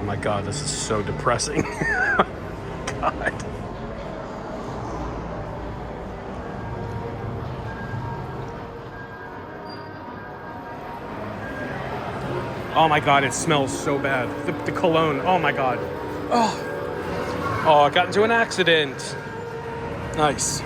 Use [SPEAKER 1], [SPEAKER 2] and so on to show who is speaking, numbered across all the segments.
[SPEAKER 1] my god, this is so depressing. God. Oh my god, it smells so bad. The cologne, oh my god. Oh, I got into an accident. Nice.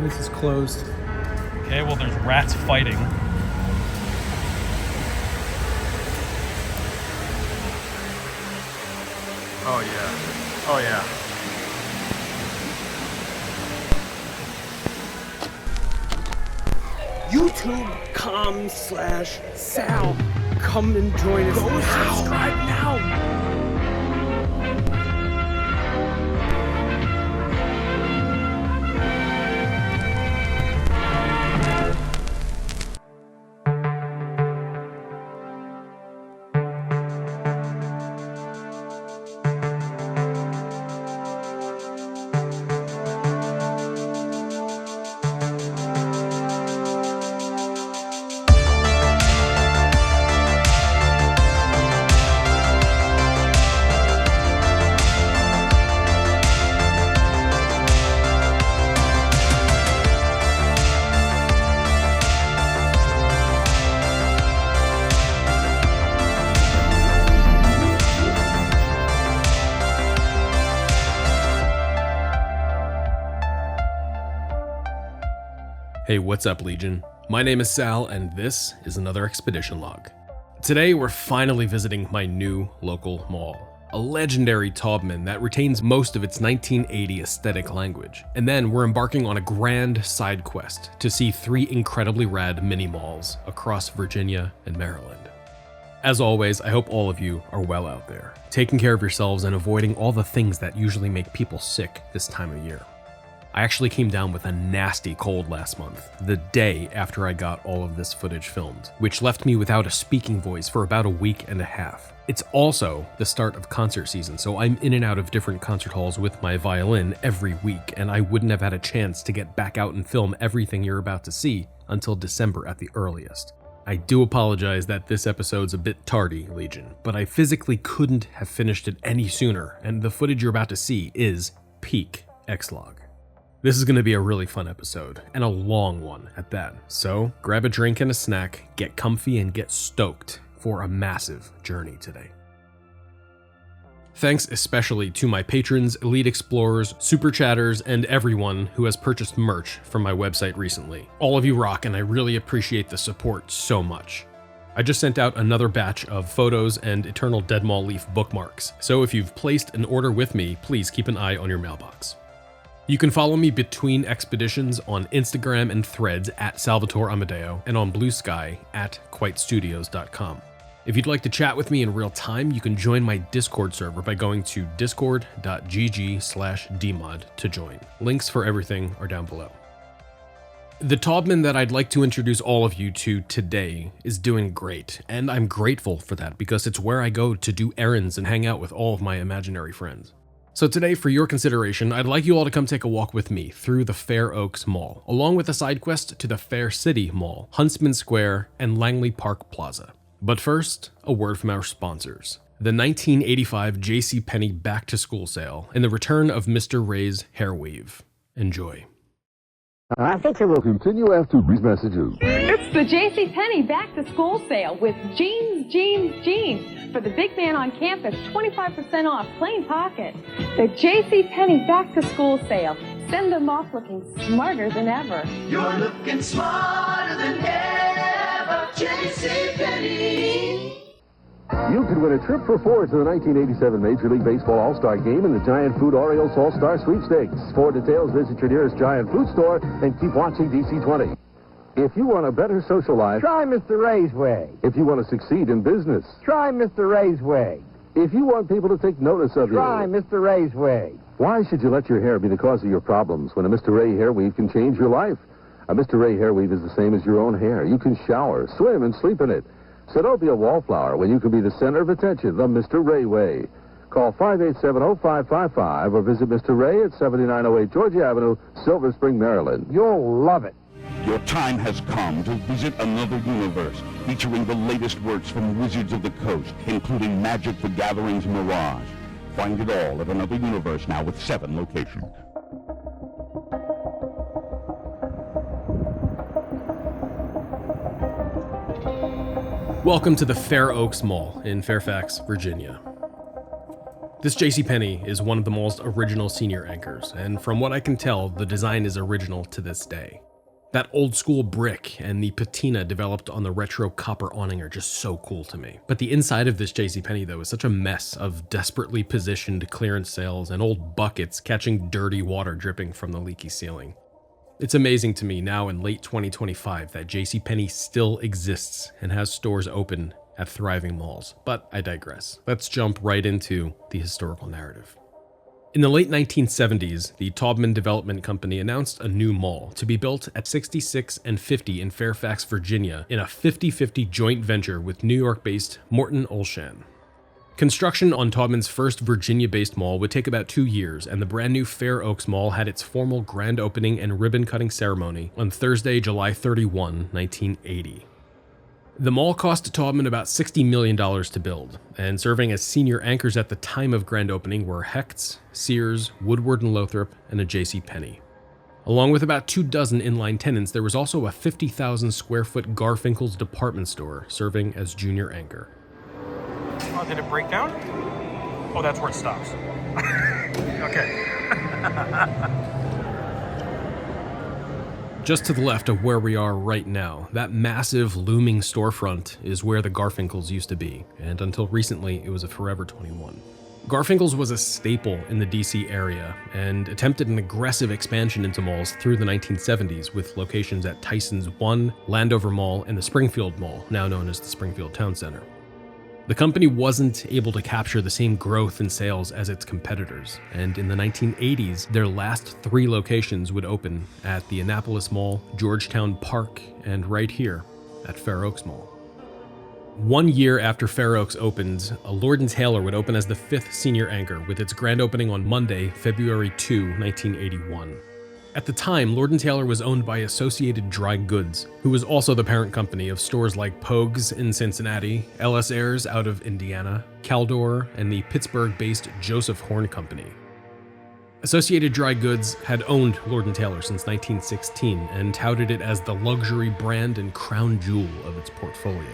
[SPEAKER 1] This is closed. Okay, well, there's rats fighting. Oh, yeah. Oh, yeah.
[SPEAKER 2] YouTube.com/Sal. Come and join us. Go subscribe now.
[SPEAKER 1] Hey, what's up, Legion? My name is Sal, and this is another expedition log. Today, we're finally visiting my new local mall, a legendary Taubman that retains most of its 1980 aesthetic language. And then we're embarking on a grand side quest to see 3 incredibly rad mini malls across Virginia and Maryland. As always, I hope all of you are well out there, taking care of yourselves and avoiding all the things that usually make people sick this time of year. I actually came down with a nasty cold last month, the day after I got all of this footage filmed, which left me without a speaking voice for about a week and a half. It's also the start of concert season, so I'm in and out of different concert halls with my violin every week, and I wouldn't have had a chance to get back out and film everything you're about to see until December at the earliest. I do apologize that this episode's a bit tardy, Legion, but I physically couldn't have finished it any sooner, and the footage you're about to see is peak ExLog. This is going to be a really fun episode, and a long one at that. So grab a drink and a snack, get comfy, and get stoked for a massive journey today. Thanks especially to my patrons, elite explorers, super chatters, and everyone who has purchased merch from my website recently. All of you rock, and I really appreciate the support so much. I just sent out another batch of photos and Eternal Dead Mall Leaf bookmarks, so if you've placed an order with me, please keep an eye on your mailbox. You can follow me between expeditions on Instagram and Threads at Salvatore Amadeo and on Blue Sky at quitestudios.com. If you'd like to chat with me in real time, you can join my Discord server by going to discord.gg/dmod to join. Links for everything are down below. The Taubman that I'd like to introduce all of you to today is doing great, and I'm grateful for that because it's where I go to do errands and hang out with all of my imaginary friends. So today, for your consideration, I'd like you all to come take a walk with me through the Fair Oaks Mall, along with a side quest to the Fair City Mall, Huntsman Square, and Langley Park Plaza. But first, a word from our sponsors. The 1985 JCPenney Back to School Sale and the return of Mr. Ray's Hair Weave. Enjoy.
[SPEAKER 3] I think I will continue after these messages.
[SPEAKER 4] It's the JCPenney Back to School Sale with jeans. For the big man on campus, 25% off, plain pocket. The JCPenney Back to School Sale. Send them off looking smarter than ever.
[SPEAKER 5] You're looking smarter than ever, JCPenney.
[SPEAKER 3] You you could win a trip for four to the 1987 Major League Baseball All-Star Game in the Giant Food Orioles All-Star Sweepstakes. For details, visit your nearest Giant Food store and keep watching DC-20. If you want a better social life,
[SPEAKER 5] try Mr. Ray's way.
[SPEAKER 3] if you want to succeed in business,
[SPEAKER 5] Try Mr. Ray's way.
[SPEAKER 3] if you want people to take notice of
[SPEAKER 5] Try
[SPEAKER 3] you,
[SPEAKER 5] Mr. Ray's way.
[SPEAKER 3] why should you let your hair be the cause of your problems when a Mr. Ray hair weave can change your life? A Mr. Ray hair weave is the same as your own hair. You can shower, swim, and sleep in it. So don't be a wallflower when you can be the center of attention the Mr. Ray way. Call 587-0555 or visit Mr. Ray at 7908 Georgia Avenue, Silver Spring, Maryland.
[SPEAKER 5] You'll love it.
[SPEAKER 6] Your time has come to visit another universe, featuring the latest works from Wizards of the Coast, including Magic the Gathering's Mirage. Find it all at Another Universe now with 7 locations.
[SPEAKER 1] Welcome to the Fair Oaks Mall in Fairfax, Virginia. This JCPenney is one of the mall's original senior anchors, and from what I can tell, the design is original to this day. That old school brick and the patina developed on the retro copper awning are just so cool to me. But the inside of this JCPenney though is such a mess of desperately positioned clearance sales and old buckets catching dirty water dripping from the leaky ceiling. It's amazing to me now in late 2025 that JCPenney still exists and has stores open at thriving malls, but I digress. Let's jump right into the historical narrative. In the late 1970s, the Taubman Development Company announced a new mall to be built at 66 and 50 in Fairfax, Virginia, in a 50-50 joint venture with New York-based Morton Olshan. Construction on Taubman's first Virginia-based mall would take about 2 years, and the brand new Fair Oaks Mall had its formal grand opening and ribbon-cutting ceremony on Thursday, July 31, 1980. The mall cost Taubman about $60 million to build, and serving as senior anchors at the time of grand opening were Hecht's, Sears, Woodward & Lothrop, and a JCPenney. Along with about 24 inline tenants, there was also a 50,000 square foot Garfinkel's department store serving as junior anchor.
[SPEAKER 2] Oh, did it break down? Oh, that's where it stops. Okay.
[SPEAKER 1] Just to the left of where we are right now, that massive looming storefront is where the Garfinkels used to be, and until recently it was a Forever 21. Garfinkel's was a staple in the DC area and attempted an aggressive expansion into malls through the 1970s with locations at Tyson's One, Landover Mall, and the Springfield Mall, now known as the Springfield Town Center. The company wasn't able to capture the same growth in sales as its competitors, and in the 1980s, their last 3 locations would open at the Annapolis Mall, Georgetown Park, and right here at Fair Oaks Mall. 1 year after Fair Oaks opened, a Lord & Taylor would open as the 5th senior anchor with its grand opening on Monday, February 2, 1981. At the time, Lord & Taylor was owned by Associated Dry Goods, who was also the parent company of stores like Pogue's in Cincinnati, L.S. Ayres out of Indiana, Caldor, and the Pittsburgh-based Joseph Horn Company. Associated Dry Goods had owned Lord & Taylor since 1916 and touted it as the luxury brand and crown jewel of its portfolio.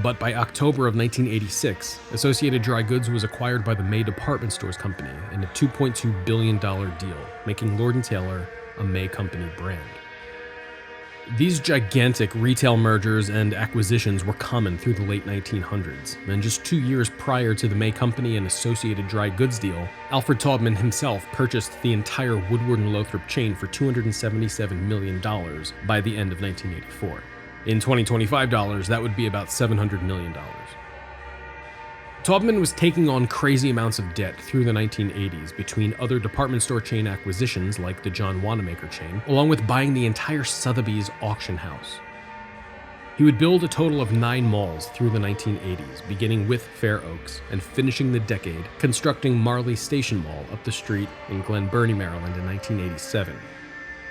[SPEAKER 1] But by October of 1986, Associated Dry Goods was acquired by the May Department Stores Company in a $2.2 billion deal, making Lord & Taylor a May Company brand. These gigantic retail mergers and acquisitions were common through the late 1900s, and just 2 years prior to the May Company and Associated Dry Goods deal, Alfred Taubman himself purchased the entire Woodward & Lothrop chain for $277 million by the end of 1984. In 2025 dollars, that would be about $700 million. Taubman was taking on crazy amounts of debt through the 1980s between other department store chain acquisitions like the John Wanamaker chain, along with buying the entire Sotheby's auction house. He would build a total of 9 malls through the 1980s, beginning with Fair Oaks and finishing the decade constructing Marley Station Mall up the street in Glen Burnie, Maryland in 1987.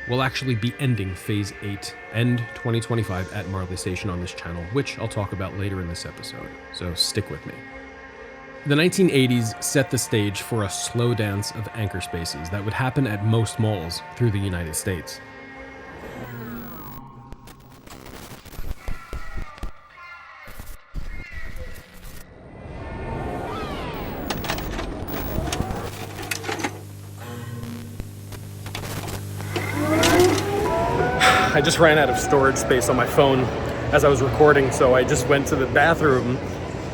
[SPEAKER 1] We'll actually be ending Phase 8, end 2025 at Marley Station on this channel, which I'll talk about later in this episode, so stick with me. The 1980s set the stage for a slow dance of anchor spaces that would happen at most malls through the United States.
[SPEAKER 2] I just ran out of storage space on my phone as I was recording, so I just went to the bathroom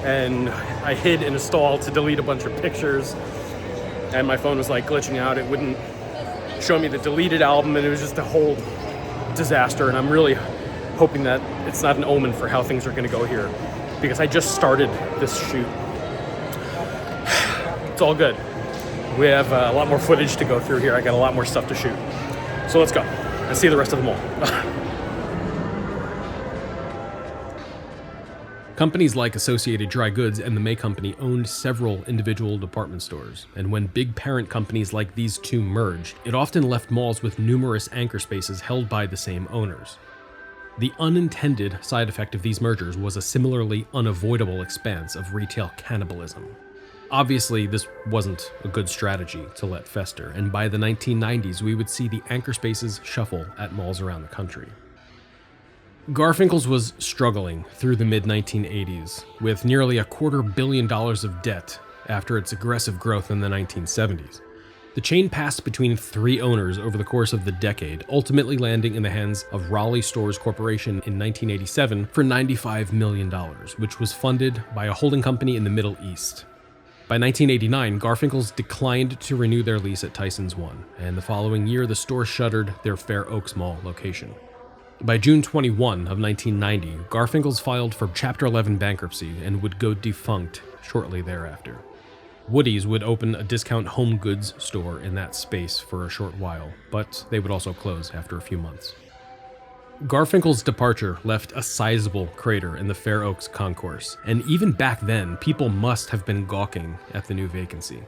[SPEAKER 2] and I hid in a stall to delete a bunch of pictures, and my phone was like glitching out. It wouldn't show me the deleted album, and it was just a whole disaster. And I'm really hoping that it's not an omen for how things are going to go here, because I just started this shoot. It's all good. We have a lot more footage to go through here. I got a lot more stuff to shoot. So let's go and see the rest of the mall.
[SPEAKER 1] Companies like Associated Dry Goods and the May Company owned several individual department stores, and when big parent companies like these two merged, it often left malls with numerous anchor spaces held by the same owners. The unintended side effect of these mergers was a similarly unavoidable expanse of retail cannibalism. Obviously, this wasn't a good strategy to let fester, and by the 1990s, we would see the anchor spaces shuffle at malls around the country. Garfinkel's was struggling through the mid-1980s, with nearly $250 million of debt after its aggressive growth in the 1970s. The chain passed between 3 owners over the course of the decade, ultimately landing in the hands of Raleigh Stores Corporation in 1987 for $95 million, which was funded by a holding company in the Middle East. By 1989, Garfinkel's declined to renew their lease at Tysons One, and the following year the store shuttered their Fair Oaks Mall location. By June 21 of 1990, Garfinkel's filed for Chapter 11 bankruptcy and would go defunct shortly thereafter. Woody's would open a discount home goods store in that space for a short while, but they would also close after a few months. Garfinkel's departure left a sizable crater in the Fair Oaks concourse, and even back then, people must have been gawking at the new vacancy.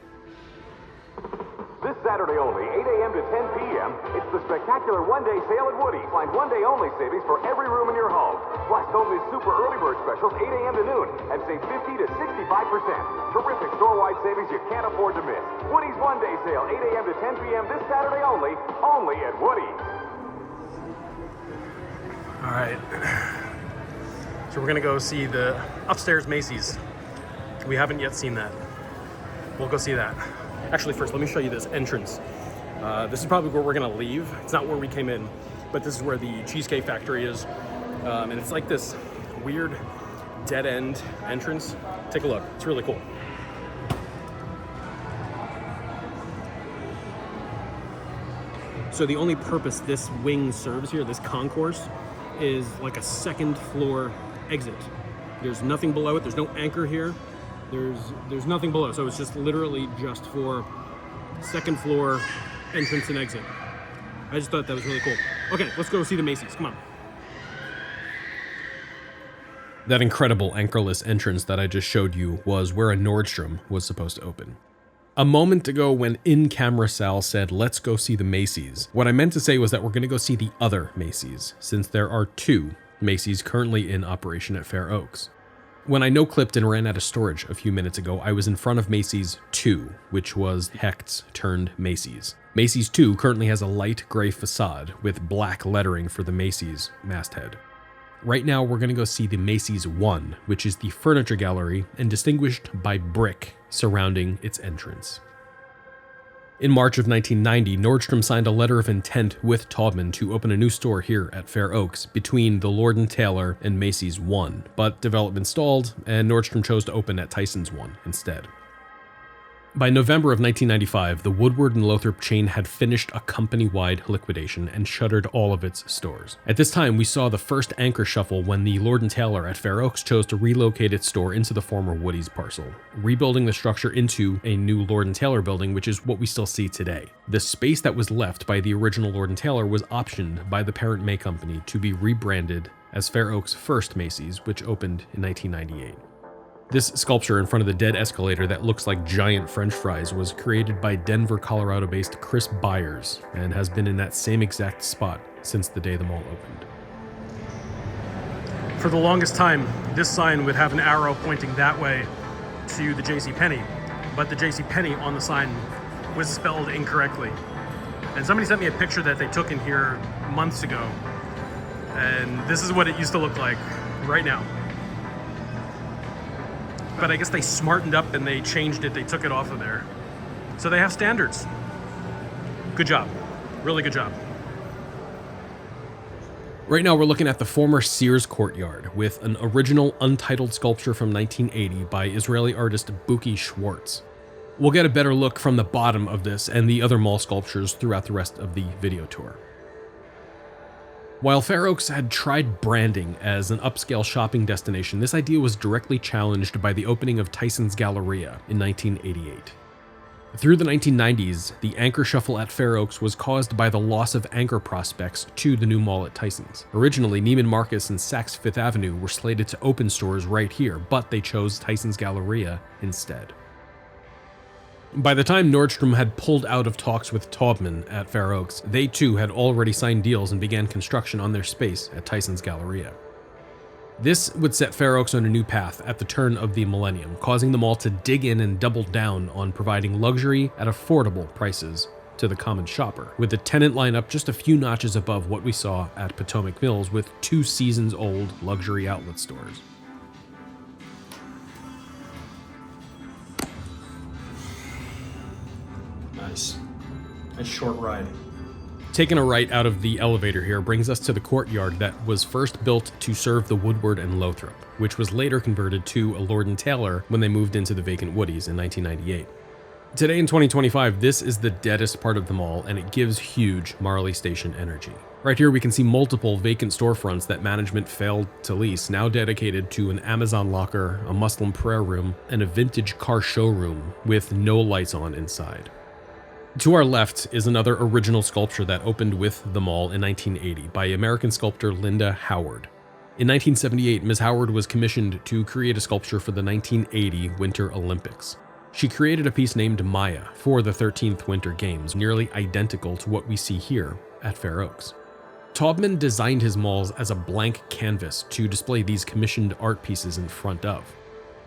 [SPEAKER 7] This Saturday only, 8 a.m. to 10 p.m., it's the spectacular one-day sale at Woody's. Find one-day only savings for every room in your home. Plus, don't miss super early bird specials 8 a.m. to noon and save 50 to 65%. Terrific store-wide savings you can't afford to miss. Woody's one-day sale, 8 a.m. to 10 p.m. this Saturday only at Woody's.
[SPEAKER 2] All right. So we're going to go see the upstairs Macy's. We haven't yet seen that. We'll go see that. Actually, first, let me show you this entrance. This is probably where we're gonna leave. It's not where we came in, but this is where the Cheesecake Factory is. And it's like this weird dead-end entrance. Take a look, it's really cool. So the only purpose this wing serves here, this concourse, is like a second floor exit. There's nothing below it, there's no anchor here. There's nothing below, so it's just literally just for second floor entrance and exit. I just thought that was really cool. Okay, let's go see the Macy's, come on.
[SPEAKER 1] That incredible anchorless entrance that I just showed you was where a Nordstrom was supposed to open. A moment ago when in-camera Sal said, let's go see the Macy's, what I meant to say was that we're gonna go see the other Macy's, since there are 2 Macy's currently in operation at Fair Oaks. When I no-clipped and ran out of storage a few minutes ago, I was in front of Macy's 2, which was Hecht's turned Macy's. Macy's 2 currently has a light gray facade with black lettering for the Macy's masthead. Right now, we're gonna go see the Macy's 1, which is the furniture gallery and distinguished by brick surrounding its entrance. In March of 1990, Nordstrom signed a letter of intent with Taubman to open a new store here at Fair Oaks between the Lord & Taylor and Macy's 1, but development stalled and Nordstrom chose to open at Tysons 1 instead. By November of 1995, the Woodward and Lothrop chain had finished a company-wide liquidation and shuttered all of its stores. At this time, we saw the first anchor shuffle when the Lord & Taylor at Fair Oaks chose to relocate its store into the former Woody's parcel, rebuilding the structure into a new Lord & Taylor building, which is what we still see today. The space that was left by the original Lord & Taylor was optioned by the parent May Company to be rebranded as Fair Oaks' first Macy's, which opened in 1998. This sculpture in front of the dead escalator that looks like giant French fries was created by Denver, Colorado-based Chris Byers and has been in that same exact spot since the day the mall opened.
[SPEAKER 2] For the longest time, this sign would have an arrow pointing that way to the JCPenney, but the JCPenney on the sign was spelled incorrectly. And somebody sent me a picture that they took in here months ago, and this is what it used to look like right now. But I guess they smartened up and they changed it, they took it off of there. So they have standards. Good job, really good job.
[SPEAKER 1] Right now we're looking at the former Sears courtyard with an original untitled sculpture from 1980 by Israeli artist Buki Schwartz. We'll get a better look from the bottom of this and the other mall sculptures throughout the rest of the video tour. While Fair Oaks had tried branding as an upscale shopping destination, this idea was directly challenged by the opening of Tyson's Galleria in 1988. Through the 1990s, the anchor shuffle at Fair Oaks was caused by the loss of anchor prospects to the new mall at Tyson's. Originally, Neiman Marcus and Saks Fifth Avenue were slated to open stores right here, but they chose Tyson's Galleria instead. By the time Nordstrom had pulled out of talks with Taubman at Fair Oaks, they too had already signed deals and began construction on their space at Tyson's Galleria. This would set Fair Oaks on a new path at the turn of the millennium, causing the mall to dig in and double down on providing luxury at affordable prices to the common shopper, with the tenant lineup just a few notches above what we saw at Potomac Mills with 2 seasons-old luxury outlet stores.
[SPEAKER 2] Nice. A short ride.
[SPEAKER 1] Taking a right out of the elevator here brings us to the courtyard that was first built to serve the Woodward and Lothrop, which was later converted to a Lord & Taylor when they moved into the vacant Woodies in 1998. Today in 2025, this is the deadest part of the mall, and it gives huge Marley Station energy. Right here we can see multiple vacant storefronts that management failed to lease, now dedicated to an Amazon locker, a Muslim prayer room, and a vintage car showroom with no lights on inside. To our left is another original sculpture that opened with the mall in 1980 by American sculptor Linda Howard. In 1978, Ms. Howard was commissioned to create a sculpture for the 1980 Winter Olympics. She created a piece named Maya for the 13th Winter Games, nearly identical to what we see here at Fair Oaks. Taubman designed his malls as a blank canvas to display these commissioned art pieces in front of.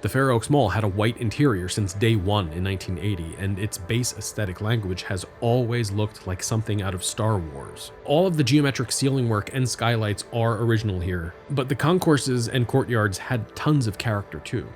[SPEAKER 1] The Fair Oaks Mall had a white interior since day one in 1980, and its base aesthetic language has always looked like something out of Star Wars. All of the geometric ceiling work and skylights are original here, but the concourses and courtyards had tons of character too.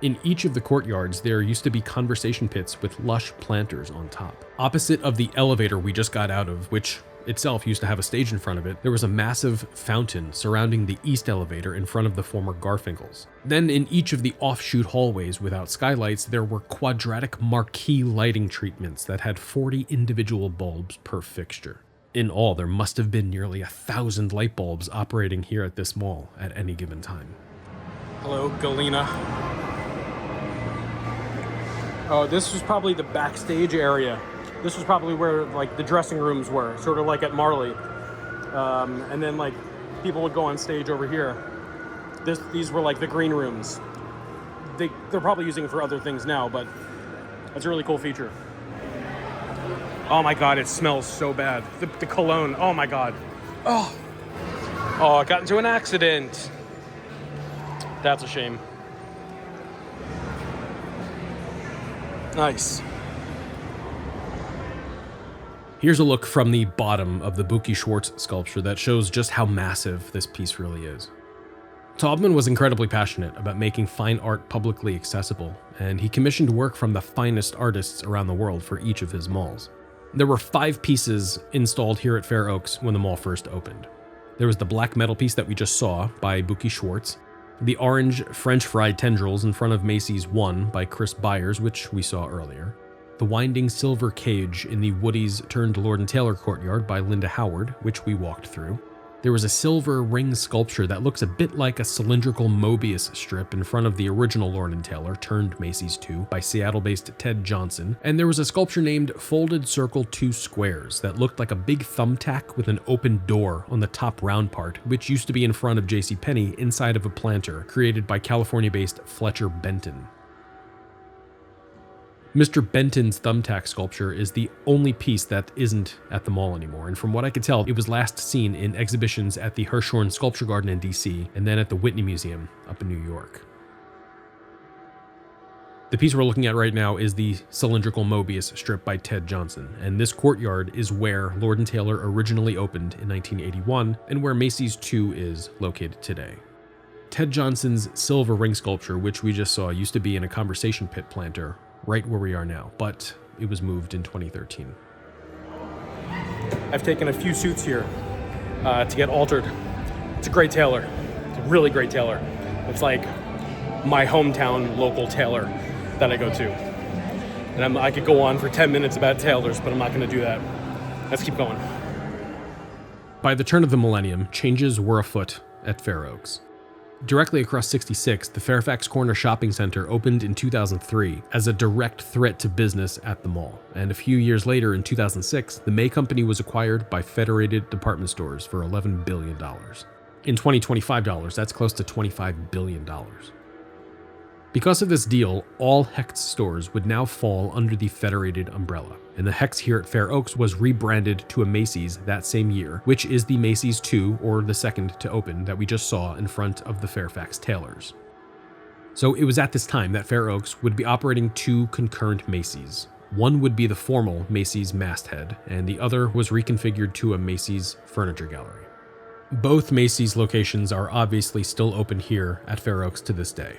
[SPEAKER 1] In each of the courtyards, there used to be conversation pits with lush planters on top. Opposite of the elevator we just got out of, which itself used to have a stage in front of it, there was a massive fountain surrounding the east elevator in front of the former Garfinkel's. Then in each of the offshoot hallways without skylights, there were quadratic marquee lighting treatments that had 40 individual bulbs per fixture. In all, there must have been nearly 1,000 light bulbs operating here at this mall at any given time.
[SPEAKER 2] Hello, Galena. Oh, this was probably the backstage area. This was probably where like the dressing rooms were, sort of like at Marley. And then like people would go on stage over here. These were like the green rooms. They're probably using it for other things now, but that's a really cool feature. Oh my God, it smells so bad. The cologne, oh my God. Oh, I got into an accident. That's a shame. Nice.
[SPEAKER 1] Here's a look from the bottom of the Buki Schwartz sculpture that shows just how massive this piece really is. Taubman was incredibly passionate about making fine art publicly accessible, and he commissioned work from the finest artists around the world for each of his malls. There were 5 pieces installed here at Fair Oaks when the mall first opened. There was the black metal piece that we just saw by Buki Schwartz, the orange French fried tendrils in front of Macy's 1 by Chris Byers, which we saw earlier, the winding silver cage in the Woody's turned Lord & Taylor courtyard by Linda Howard, which we walked through. There was a silver ring sculpture that looks a bit like a cylindrical Mobius strip in front of the original Lord & Taylor turned Macy's 2 by Seattle-based Ted Johnson, and there was a sculpture named Folded Circle 2 Squares that looked like a big thumbtack with an open door on the top round part, which used to be in front of JCPenney inside of a planter created by California-based Fletcher Benton. Mr. Benton's thumbtack sculpture is the only piece that isn't at the mall anymore, and from what I could tell, it was last seen in exhibitions at the Hirshhorn Sculpture Garden in DC, and then at the Whitney Museum up in New York. The piece we're looking at right now is the cylindrical Mobius strip by Ted Johnson, and this courtyard is where Lord & Taylor originally opened in 1981, and where Macy's 2 is located today. Ted Johnson's silver ring sculpture, which we just saw, used to be in a conversation pit planter, right where we are now, but it was moved in 2013.
[SPEAKER 2] I've taken a few suits here to get altered. It's a great tailor. It's a really great tailor. It's like my hometown local tailor that I go to. And I could go on for 10 minutes about tailors, but I'm not going to do that. Let's keep going.
[SPEAKER 1] By the turn of the millennium, changes were afoot at Fair Oaks. Directly across 66, the Fairfax Corner Shopping Center opened in 2003 as a direct threat to business at the mall. And a few years later, in 2006, the May Company was acquired by Federated Department Stores for $11 billion. In 2025 dollars, that's close to $25 billion. Because of this deal, all Hecht's stores would now fall under the Federated umbrella, and the Hecht's here at Fair Oaks was rebranded to a Macy's that same year, which is the Macy's 2, or the second to open, that we just saw in front of the Fairfax Tailors. So it was at this time that Fair Oaks would be operating two concurrent Macy's. One would be the formal Macy's masthead, and the other was reconfigured to a Macy's furniture gallery. Both Macy's locations are obviously still open here at Fair Oaks to this day.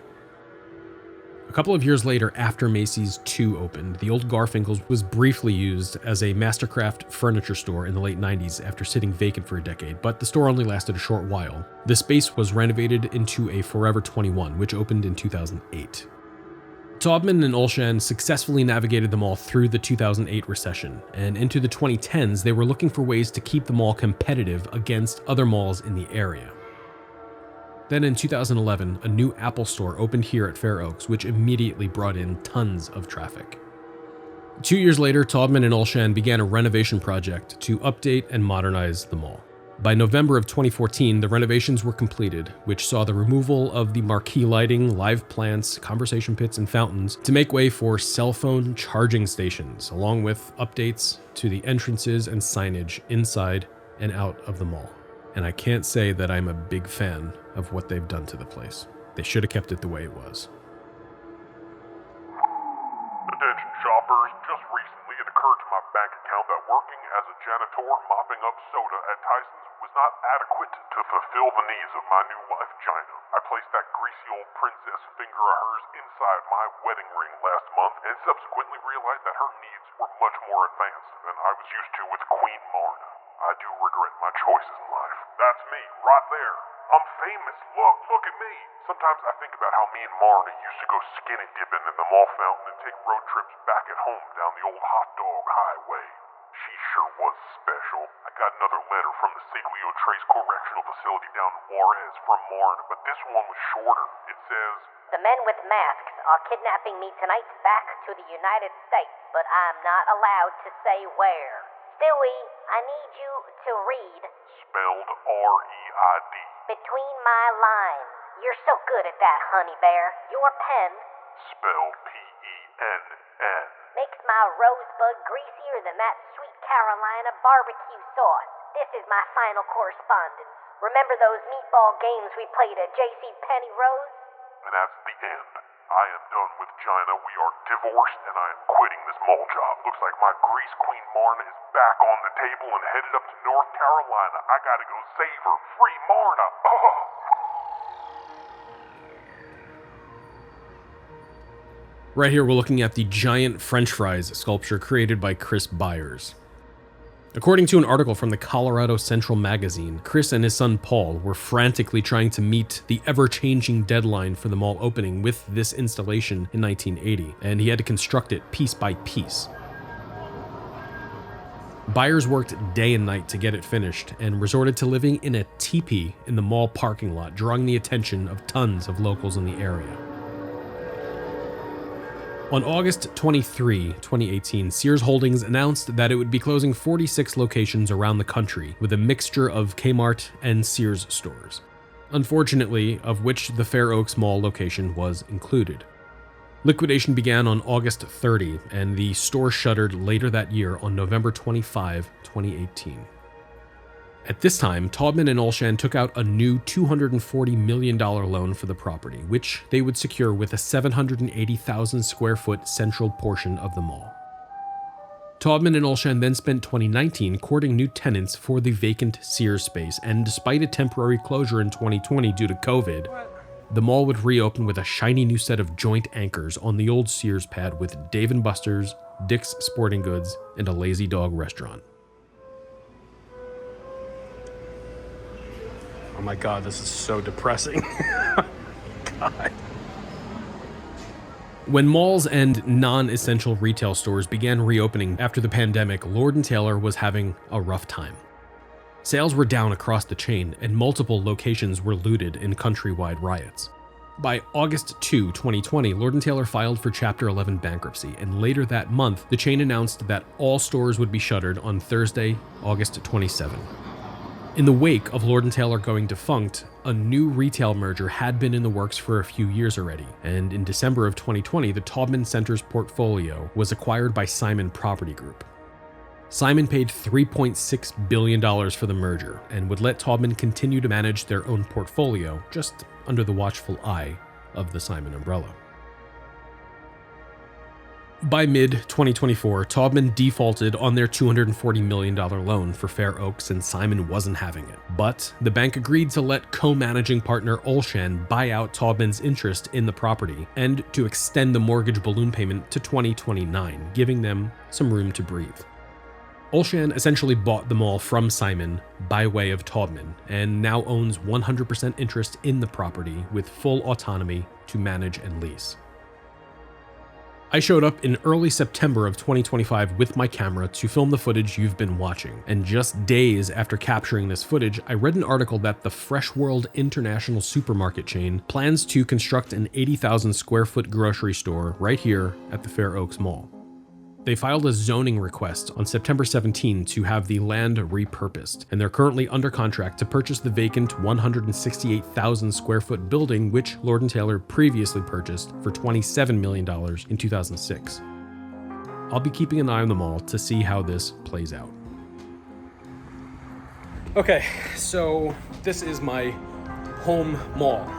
[SPEAKER 1] A couple of years later, after Macy's 2 opened, the old Garfinkel's was briefly used as a Mastercraft furniture store in the late 90s after sitting vacant for a decade, but the store only lasted a short while. The space was renovated into a Forever 21, which opened in 2008. Taubman and Olshan successfully navigated the mall through the 2008 recession, and into the 2010s, they were looking for ways to keep the mall competitive against other malls in the area. Then in 2011, a new Apple store opened here at Fair Oaks, which immediately brought in tons of traffic. 2 years later, Taubman and Olshan began a renovation project to update and modernize the mall. By November of 2014, the renovations were completed, which saw the removal of the marquee lighting, live plants, conversation pits, and fountains to make way for cell phone charging stations, along with updates to the entrances and signage inside and out of the mall. And I can't say that I'm a big fan of what they've done to the place. They should have kept it the way it was.
[SPEAKER 8] Attention shoppers, just recently it occurred to my bank account that working as a janitor mopping up soda at Tyson's was not adequate to fulfill the needs of my new wife, Gina. I placed that greasy old princess finger of hers inside my wedding ring last month and subsequently realized that her needs were much more advanced than I was used to with Queen Marna. I do regret my choices in life. That's me, right there. I'm famous. Look at me. Sometimes I think about how me and Marna used to go skinny dipping in the mall fountain and take road trips back at home down the old hot dog highway. She sure was special. I got another letter from the Siglio Trace Correctional Facility down in Juarez from Marna, but this one was shorter. It says,
[SPEAKER 9] "The men with masks are kidnapping me tonight back to the United States, but I'm not allowed to say where. Stewie, I need you to read,
[SPEAKER 8] spelled R-E-I-D.
[SPEAKER 9] between my lines. You're so good at that, honey bear. Your pen
[SPEAKER 8] Spelled P-E-N-N.
[SPEAKER 9] makes my rosebud greasier than that sweet Carolina barbecue sauce. This is my final correspondence. Remember those meatball games we played at J.C. Penney Rose?"
[SPEAKER 8] And that's the end. I am done with Gina. We are divorced, and I am quitting this mall job. Looks like my grease queen Marna is back on the table and headed up to North Carolina. I gotta go save her. Free Marna! Oh.
[SPEAKER 1] Right here, we're looking at the giant French fries sculpture created by Chris Byers. According to an article from the Colorado Central magazine, Chris and his son Paul were frantically trying to meet the ever-changing deadline for the mall opening with this installation in 1980, and he had to construct it piece by piece. Byers worked day and night to get it finished and resorted to living in a teepee in the mall parking lot, drawing the attention of tons of locals in the area. On August 23, 2018, Sears Holdings announced that it would be closing 46 locations around the country with a mixture of Kmart and Sears stores, unfortunately, of which the Fair Oaks Mall location was included. Liquidation began on August 30, and the store shuttered later that year on November 25, 2018. At this time, Taubman and Olshan took out a new $240 million loan for the property, which they would secure with a 780,000 square foot central portion of the mall. Taubman and Olshan then spent 2019 courting new tenants for the vacant Sears space, and despite a temporary closure in 2020 due to COVID, the mall would reopen with a shiny new set of joint anchors on the old Sears pad with Dave & Buster's, Dick's Sporting Goods, and a Lazy Dog restaurant.
[SPEAKER 2] my God, this is so depressing. God.
[SPEAKER 1] When malls and non-essential retail stores began reopening after the pandemic, Lord & Taylor was having a rough time. Sales were down across the chain, and multiple locations were looted in countrywide riots. By August 2, 2020, Lord & Taylor filed for Chapter 11 bankruptcy, and later that month, the chain announced that all stores would be shuttered on Thursday, August 27. In the wake of Lord & Taylor going defunct, a new retail merger had been in the works for a few years already, and in December of 2020, the Taubman Center's portfolio was acquired by Simon Property Group. Simon paid $3.6 billion for the merger and would let Taubman continue to manage their own portfolio, just under the watchful eye of the Simon umbrella. By mid-2024, Taubman defaulted on their $240 million loan for Fair Oaks, and Simon wasn't having it. But the bank agreed to let co-managing partner Olshan buy out Taubman's interest in the property and to extend the mortgage balloon payment to 2029, giving them some room to breathe. Olshan essentially bought the mall from Simon by way of Taubman and now owns 100% interest in the property with full autonomy to manage and lease. I showed up in early September of 2025 with my camera to film the footage you've been watching, and just days after capturing this footage, I read an article that the Fresh World International supermarket chain plans to construct an 80,000 square foot grocery store right here at the Fair Oaks Mall. They filed a zoning request on September 17 to have the land repurposed, and they're currently under contract to purchase the vacant 168,000 square foot building, which Lord & Taylor previously purchased for $27 million in 2006. I'll be keeping an eye on the mall to see how this plays out.
[SPEAKER 2] Okay, so this is my home mall.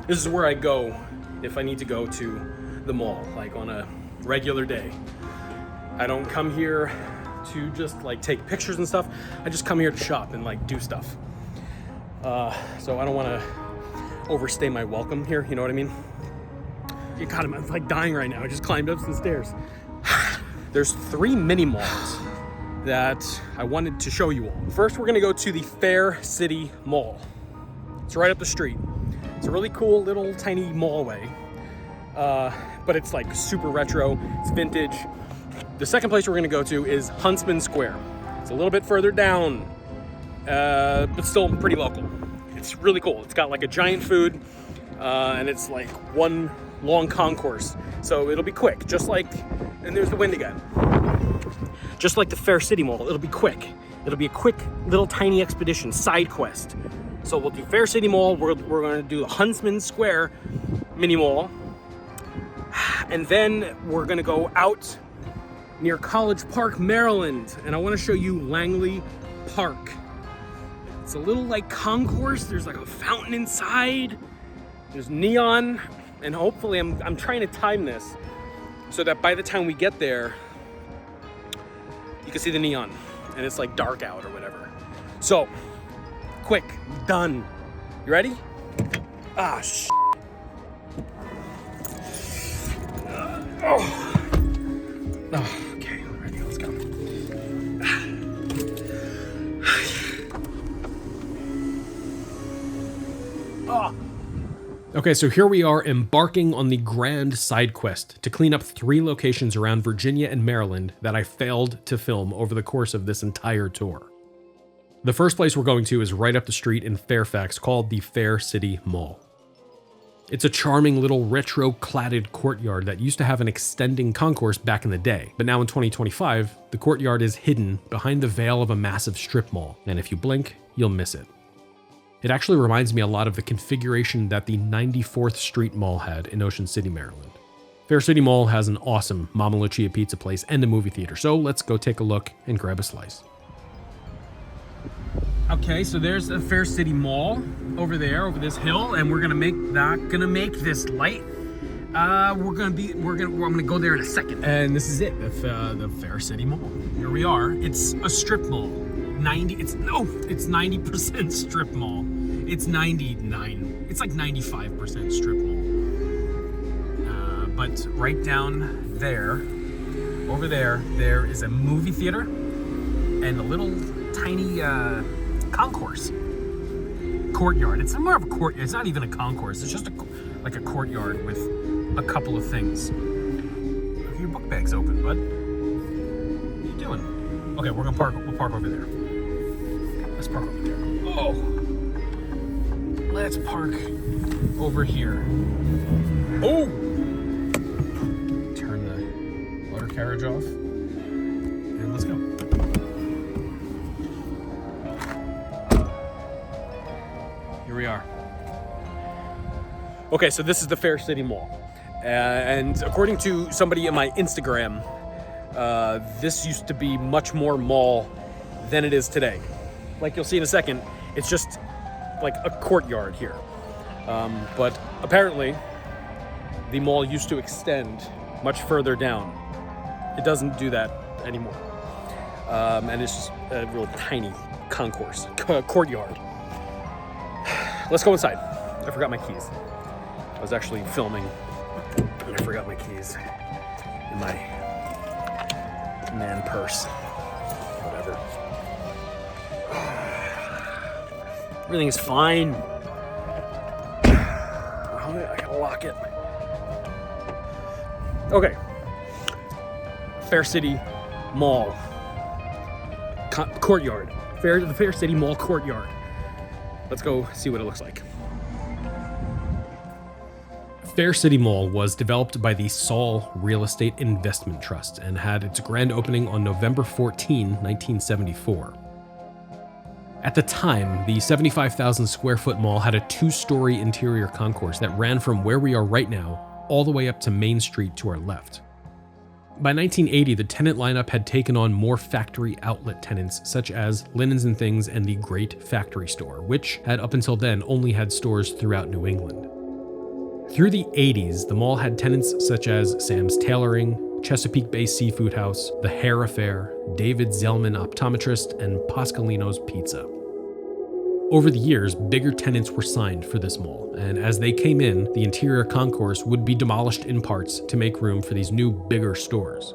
[SPEAKER 2] This is where I go if I need to go to the mall, like on a regular day. I don't come here to just like take pictures and stuff. I just come here to shop and like do stuff. So I don't want to overstay my welcome here. You know what I mean? God, I'm like dying right now. I just climbed up some stairs. There's 3 mini malls that I wanted to show you all. First, we're gonna go to the Fair City Mall. It's right up the street. It's a really cool little tiny mallway, but it's like super retro. It's vintage. The second place we're gonna go to is Huntsman Square. It's a little bit further down, but still pretty local. It's really cool. It's got like a giant food, and it's like one long concourse. So it'll be quick, just like, and there's the wind again. Just like the Fair City Mall, it'll be quick. It'll be a quick little tiny expedition, side quest. So we'll do Fair City Mall, we're gonna do the Huntsman Square mini mall, and then we're gonna go out near College Park, Maryland, and I want to show you Langley Park. It's a little like concourse. There's like a fountain inside. There's neon, and hopefully I'm trying to time this so that by the time we get there, you can see the neon, and it's like dark out or whatever. So, quick, done. You ready? Ah, shit. Okay, ready, let's go.
[SPEAKER 1] Okay, so here we are embarking on the grand side quest to clean up 3 locations around Virginia and Maryland that I failed to film over the course of this entire tour. The first place we're going to is right up the street in Fairfax, called the Fair City Mall. It's a charming little retro-cladded courtyard that used to have an extending concourse back in the day, but now in 2025, the courtyard is hidden behind the veil of a massive strip mall, and if you blink, you'll miss it. It actually reminds me a lot of the configuration that the 94th Street Mall had in Ocean City, Maryland. Fair City Mall has an awesome Mama Lucia pizza place and a movie theater, so let's go take a look and grab a slice.
[SPEAKER 2] Okay, so there's the Fair City Mall over there, over this hill, and we're gonna make this light. I'm gonna go there in a second. And this is it, the Fair City Mall. Here we are. It's a strip mall. It's 90% strip mall. It's 99. It's like 95% strip mall. But right down there, over there, there is a movie theater and a little tiny concourse. courtyard. It's more of a courtyard. It's not even a concourse. It's just like a courtyard with a couple of things. Your book bag's open, bud. What are you doing? Okay, we're gonna park. We'll park over there. Let's park over there. Oh, let's park over here. Oh, turn the motor carriage off, and let's go. Here we are. Okay, so this is the Fair City Mall. And according to somebody in my Instagram, this used to be much more mall than it is today. Like you'll see in a second, it's just like a courtyard here. But apparently, the mall used to extend much further down. It doesn't do that anymore. And it's just a real tiny concourse, courtyard. Let's go inside. I forgot my keys. I was actually filming and I forgot my keys in my man purse. Whatever. Everything is fine. I gotta lock it. Okay. Fair City Mall. Courtyard. The Fair City Mall courtyard. Let's go see what it looks like. Fair City Mall was developed by the Saul Real Estate Investment Trust and had its grand opening on November 14, 1974. At the time, the 75,000 square foot mall had a 2-story interior concourse that ran from where we are right now all the way up to Main Street to our left. By 1980, the tenant lineup had taken on more factory outlet tenants such as Linens and Things and the Great Factory Store, which had up until then only had stores throughout New England. Through the 80s, the mall had tenants such as Sam's Tailoring, Chesapeake Bay Seafood House, The Hair Affair, David Zellman Optometrist, and Pascalino's Pizza. Over the years, bigger tenants were signed for this mall, and as they came in, the interior concourse would be demolished in parts to make room for these new, bigger stores.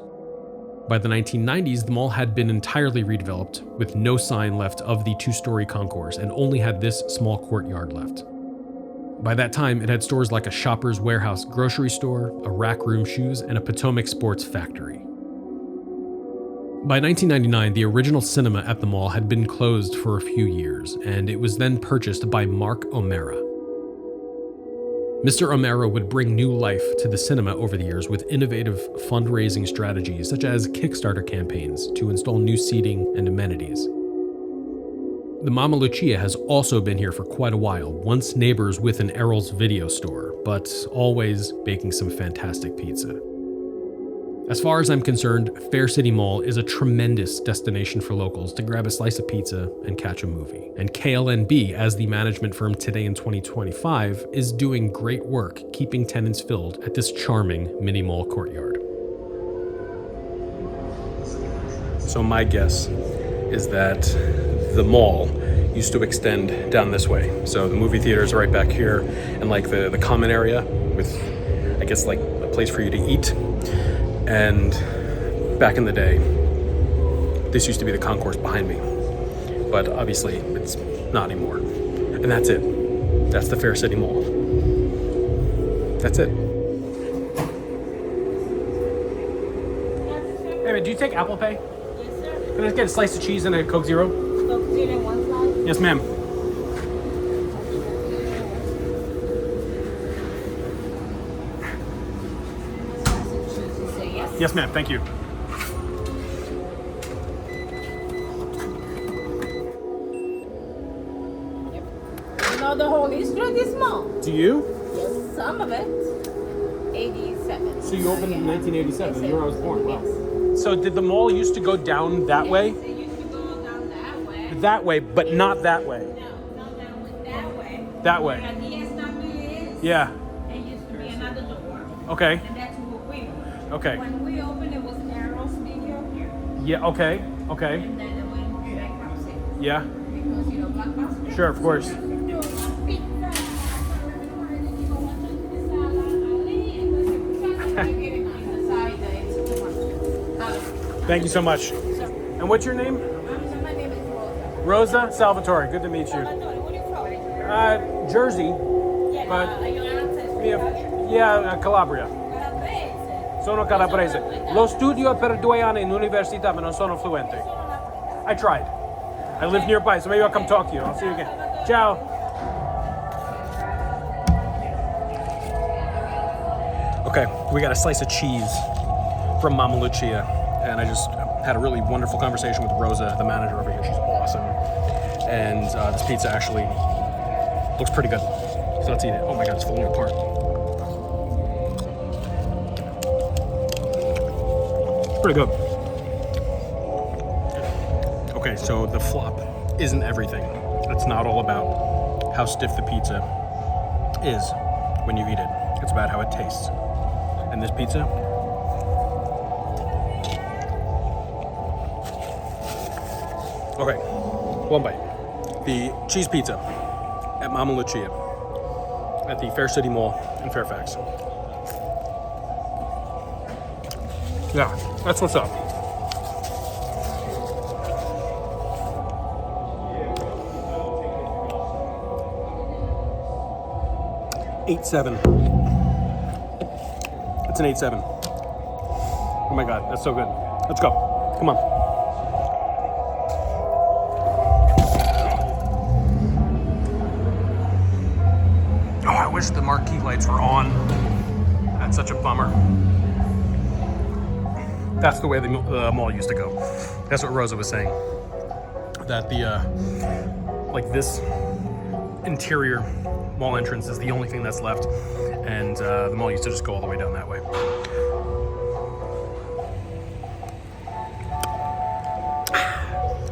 [SPEAKER 2] By the 1990s, the mall had been entirely redeveloped, with no sign left of the 2-story concourse and only had this small courtyard left. By that time, it had stores like a Shoppers Warehouse grocery store, a Rack Room Shoes, and a Potomac Sports Factory. By 1999, the original cinema at the mall had been closed for a few years, and it was then purchased by Mark O'Mara. Mr. O'Mara would bring new life to the cinema over the years with innovative fundraising strategies such as Kickstarter campaigns to install new seating and amenities. The Mama Lucia has also been here for quite a while, once neighbors with an Errol's video store, but always baking some fantastic pizza. As far as I'm concerned, Fair City Mall is a tremendous destination for locals to grab a slice of pizza and catch a movie. And KLNB, as the management firm today in 2025, is doing great work keeping tenants filled at this charming mini mall courtyard. So my guess is that the mall used to extend down this way. So the movie theaters are right back here, and like the common area with, I guess, like a place for you to eat. And back in the day, this used to be the concourse behind me. But obviously, it's not anymore. And that's it. That's the Fair City Mall. That's it. Hey man, do you take Apple Pay?
[SPEAKER 10] Yes, sir.
[SPEAKER 2] Can I just get a slice of cheese and a Coke Zero?
[SPEAKER 10] Coke Zero, one slice?
[SPEAKER 2] Yes, ma'am. Yes, ma'am. Thank you.
[SPEAKER 10] You know the whole history of this mall?
[SPEAKER 2] Do you?
[SPEAKER 10] Yes, some of it. 87.
[SPEAKER 2] So you opened in 1987, the year I was born. Wow.
[SPEAKER 10] Yes.
[SPEAKER 2] So did the mall used to go down that way?
[SPEAKER 10] Yes, it used to go down that way.
[SPEAKER 2] That way, but not that way.
[SPEAKER 10] No, not that way. That way.
[SPEAKER 2] That way.
[SPEAKER 10] Where the DSW is.
[SPEAKER 2] Yeah.
[SPEAKER 10] There used to be another door.
[SPEAKER 2] Okay.
[SPEAKER 10] And that's where we were.
[SPEAKER 2] Okay.
[SPEAKER 10] When we opened, it was Arrow's video here.
[SPEAKER 2] Yeah, okay. Okay.
[SPEAKER 10] And then it went back upstairs.
[SPEAKER 2] Yeah.
[SPEAKER 10] Because, you know, Blockbuster.
[SPEAKER 2] Sure, of course. Thank you so much. And what's your name?
[SPEAKER 10] My name is Rosa.
[SPEAKER 2] Rosa Salvatore. Good to meet you.
[SPEAKER 10] Salvatore, where are you
[SPEAKER 2] Jersey, but Calabria. Sono calabrese. Lo studio per 2 anni in università, ma non sono fluente. I tried. I live nearby, so maybe I'll come talk to you. I'll see you again. Ciao. Okay, we got a slice of cheese from Mama Lucia, and I just had a really wonderful conversation with Rosa, the manager over here. She's awesome. And this pizza actually looks pretty good. So let's eat it. Oh my God, it's falling apart. Pretty good. Okay, so the flop isn't everything. It's not all about how stiff the pizza is when you eat it. It's about how it tastes. And this pizza, okay, one bite. The cheese pizza at Mama Lucia at the Fair City Mall in Fairfax. Yeah, that's what's up. $8.7. It's an 8.7. Oh my God, that's so good. Let's go. Come on. Oh, I wish the marquee lights were on. That's such a bummer. That's the way the mall used to go. That's what Rosa was saying. That the, like this interior mall entrance is the only thing that's left. And the mall used to just go all the way down that way.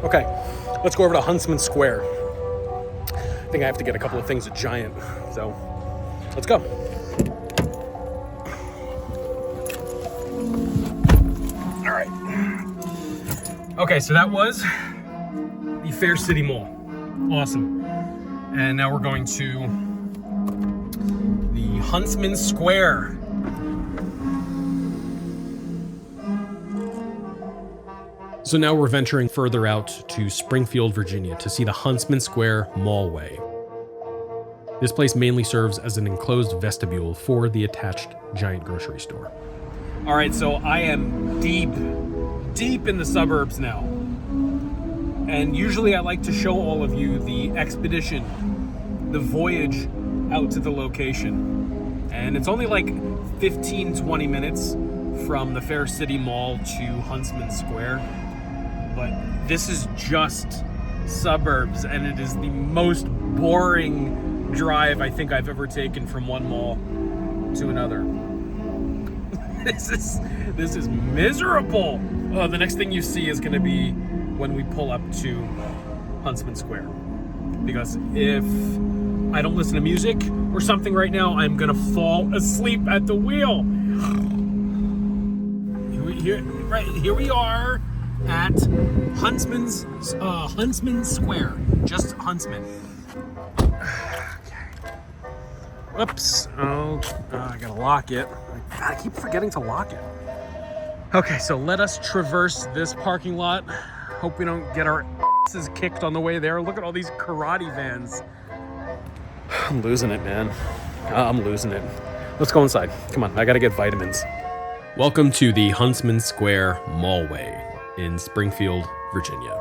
[SPEAKER 2] Okay, let's go over to Huntsman Square. I think I have to get a couple of things at Giant, so let's go. All right. Okay, so that was the Fair City Mall. Awesome. And now we're going to Huntsman Square.
[SPEAKER 1] So now we're venturing further out to Springfield, Virginia to see the Huntsman Square Mallway. This place mainly serves as an enclosed vestibule for the attached Giant grocery store.
[SPEAKER 2] All right, so I am deep in the suburbs now. And usually I like to show all of you the expedition, the voyage out to the location. And it's only like 15-20 minutes from the Fair City Mall to Huntsman Square. But this is just suburbs, and it is the most boring drive I think I've ever taken from one mall to another. This is miserable. The next thing you see is going to be when we pull up to Huntsman Square. Because if I don't listen to music or something right now, I'm gonna fall asleep at the wheel. Here we are at Huntsman Square. Just Huntsman. Okay. Whoops. Oh, I gotta lock it. God, I keep forgetting to lock it. Okay, so let us traverse this parking lot. Hope we don't get our asses kicked on the way there. Look at all these karate vans. I'm losing it, man. I'm losing it. Let's go inside. Come on, I gotta get vitamins.
[SPEAKER 1] Welcome to the Huntsman Square Mallway in Springfield, Virginia.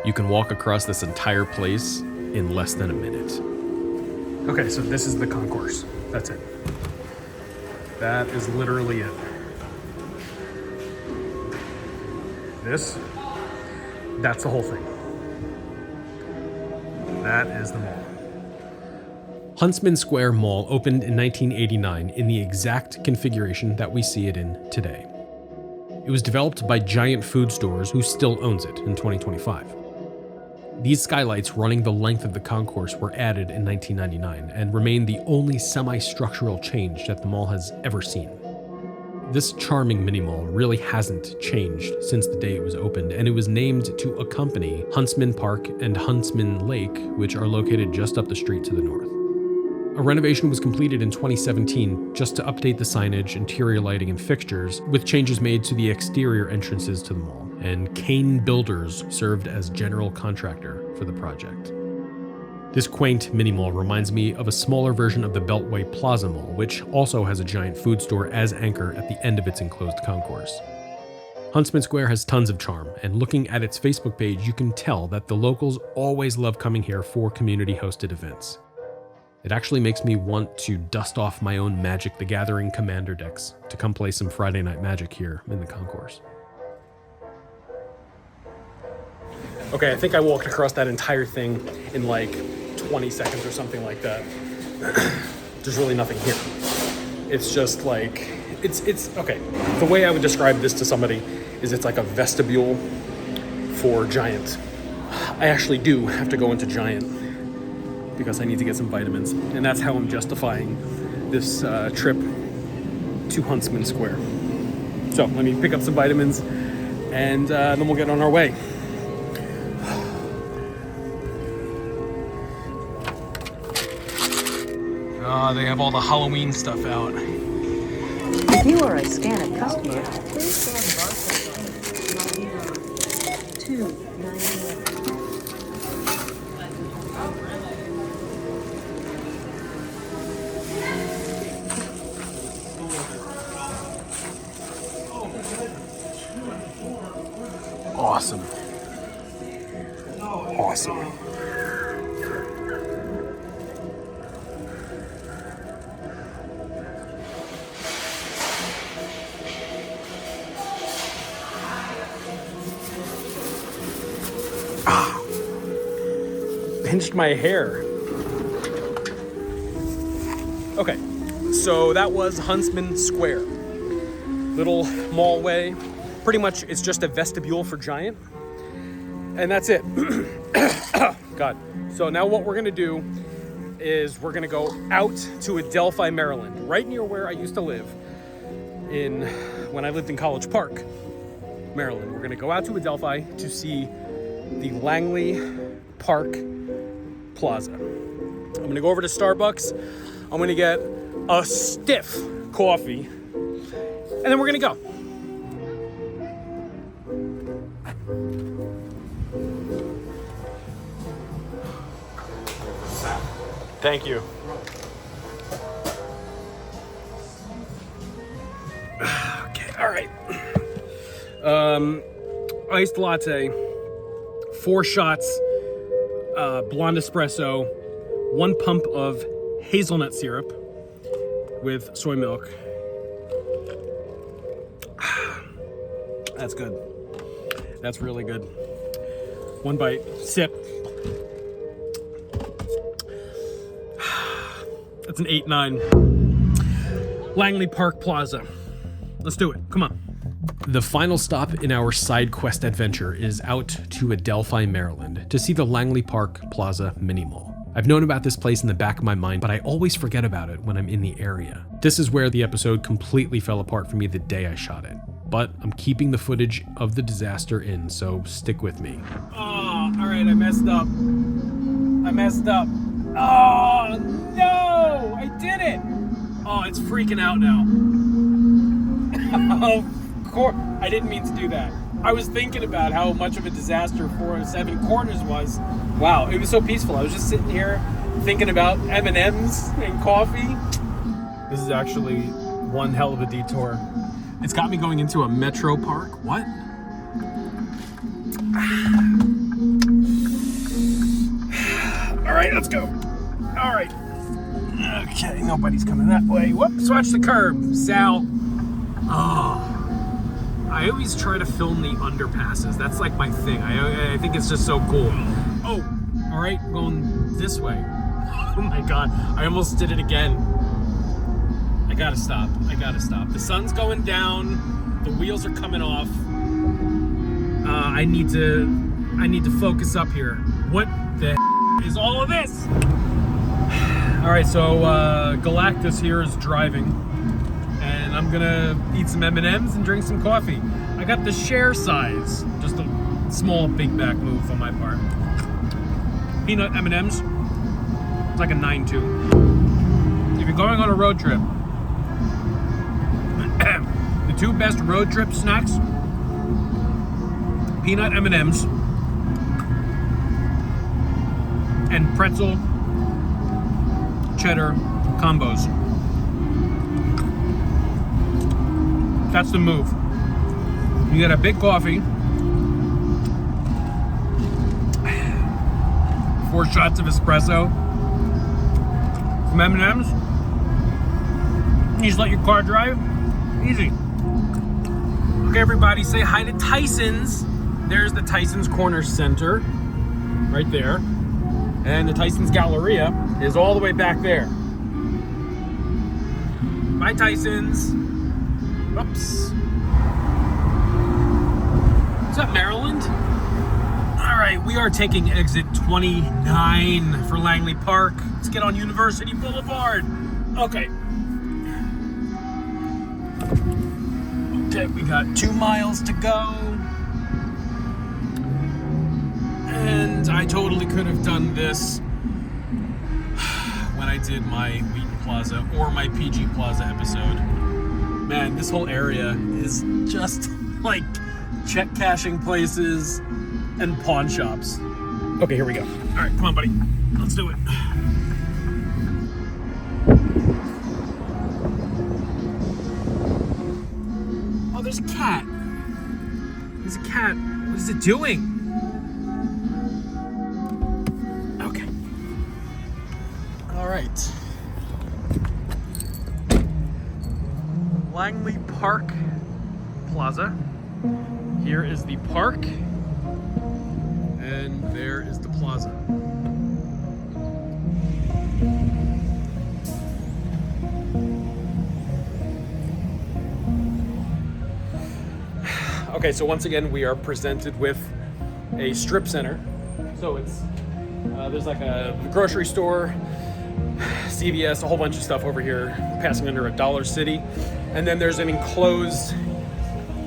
[SPEAKER 1] You can walk across this entire place in less than a minute.
[SPEAKER 2] Okay, so this is the concourse. That's it. That is literally it. That's the whole thing. That is the mall.
[SPEAKER 1] Huntsman Square Mall opened in 1989 in the exact configuration that we see it in today. It was developed by Giant Food Stores, who still owns it in 2025. These skylights running the length of the concourse were added in 1999 and remain the only semi-structural change that the mall has ever seen. This charming mini-mall really hasn't changed since the day it was opened, and it was named to accompany Huntsman Park and Huntsman Lake, which are located just up the street to the north. A renovation was completed in 2017 just to update the signage, interior lighting, and fixtures, with changes made to the exterior entrances to the mall, and Kane Builders served as general contractor for the project. This quaint mini mall reminds me of a smaller version of the Beltway Plaza Mall, which also has a giant food store as anchor at the end of its enclosed concourse. Huntsman Square has tons of charm, and looking at its Facebook page, you can tell that the locals always love coming here for community-hosted events. It actually makes me want to dust off my own Magic the Gathering Commander decks to come play some Friday Night Magic here in the concourse.
[SPEAKER 2] Okay, I think I walked across that entire thing in like 20 seconds or something like that. There's really nothing here. It's just like, it's okay. The way I would describe this to somebody is it's like a vestibule for Giant. I actually do have to go into Giant because I need to get some vitamins. And that's how I'm justifying this trip to Huntsman Square. So let me pick up some vitamins and then we'll get on our way. They have all the Halloween stuff out.
[SPEAKER 11] If you are a Scannet customer, please scan the barcode on $2.99.
[SPEAKER 2] Awesome. Awesome. Pinched my hair. Okay, so that was Huntsman Square. Little mallway. Pretty much it's just a vestibule for Giant. And that's it. God. So now what we're gonna do is we're gonna go out to Adelphi, Maryland, right near where I used to live when I lived in College Park, Maryland. We're gonna go out to Adelphi to see the Langley Park Plaza. I'm gonna go over to Starbucks. I'm gonna get a stiff coffee, and then we're gonna go. Thank you. Okay, all right. Iced latte, 4 shots, blonde espresso, 1 pump of hazelnut syrup with soy milk. That's good. That's really good. 1 bite, sip. That's an 8-9. Langley Park Plaza. Let's do it. Come on.
[SPEAKER 1] The final stop in our side quest adventure is out to Adelphi, Maryland, to see the Langley Park Plaza Mini Mall. I've known about this place in the back of my mind, but I always forget about it when I'm in the area. This is where the episode completely fell apart for me the day I shot it. But I'm keeping the footage of the disaster in, so stick with me.
[SPEAKER 2] Oh, all right, I messed up. Oh, no! I did it! Oh, it's freaking out now. Of course, I didn't mean to do that. I was thinking about how much of a disaster 407 Corners was. Wow, it was so peaceful. I was just sitting here thinking about M&Ms and coffee. This is actually one hell of a detour. It's got me going into a metro park. What? All right, let's go. All right. Okay, nobody's coming that way. Whoops, watch the curb, Sal. Oh, I always try to film the underpasses. That's like my thing. I think it's just so cool. Oh, all right, going this way. Oh my God, I almost did it again. I gotta stop. The sun's going down. The wheels are coming off. I need to focus up here. What the is all of this? All right, so Galactus here is driving, and I'm gonna eat some M&Ms and drink some coffee. I got the share size, just a small big back move on my part. Peanut M&Ms, it's like a 9.2. If you're going on a road trip, the 2 best road trip snacks: peanut M&Ms and pretzel cheddar combos. That's the move. You get a big coffee, 4 shots of espresso, some M&Ms. You just let your car drive. Easy. Okay, everybody, say hi to Tyson's. There's the Tyson's Corner Center, right there. And the Tyson's Galleria is all the way back there. Bye, Tyson's. Oops. What's up, Maryland? All right, we are taking exit 29 for Langley Park. Let's get on University Boulevard. Okay. Okay, we got 2 miles to go. And I totally could have done this when I did my Wheaton Plaza or my PG Plaza episode. Man, this whole area is just like check cashing places and pawn shops. Okay, here we go. All right, come on, buddy. Let's do it. Oh, there's a cat. There's a cat. What is it doing? Okay. All right. Langley Park Plaza. Here is the park, and there is the plaza. Okay, so once again, we are presented with a strip center. So it's, there's like a grocery store, CVS, a whole bunch of stuff over here, passing under a Dollar City. And then there's an enclosed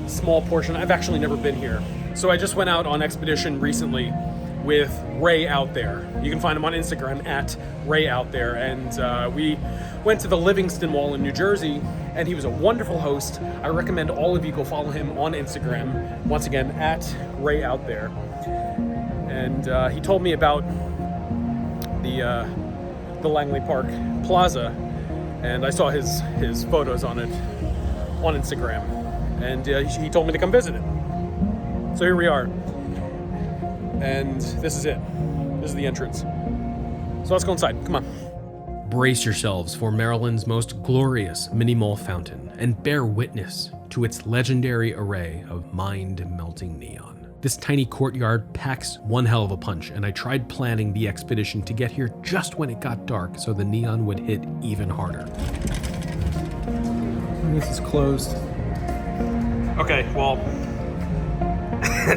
[SPEAKER 2] small portion. I've actually never been here. So I just went out on expedition recently with Ray Out There. You can find him on Instagram at Ray Out There. And we went to the Livingston Mall in New Jersey, and he was a wonderful host. I recommend all of you go follow him on Instagram. Once again, at Ray Out There. And he told me about the Langley Park Plaza, and I saw his photos on it on Instagram, and he told me to come visit it. So here we are, and this is it. This is the entrance. So let's go inside. Come on.
[SPEAKER 1] Brace yourselves for Maryland's most glorious mini mall fountain and bear witness to its legendary array of mind-melting neon. This tiny courtyard packs one hell of a punch, and I tried planning the expedition to get here just when it got dark so the neon would hit even harder.
[SPEAKER 2] This is closed. Okay, well,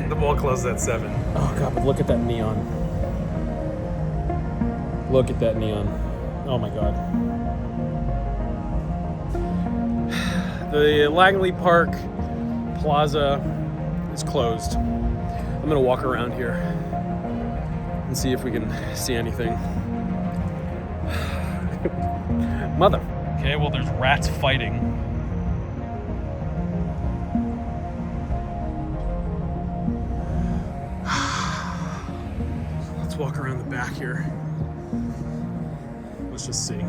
[SPEAKER 2] the mall closes at 7. Oh god, but look at that neon. Look at that neon. Oh my god. The Langley Park Plaza is closed. I'm gonna walk around here and see if we can see anything. Mother. Okay, well, there's rats fighting. Let's walk around the back here. Let's just see.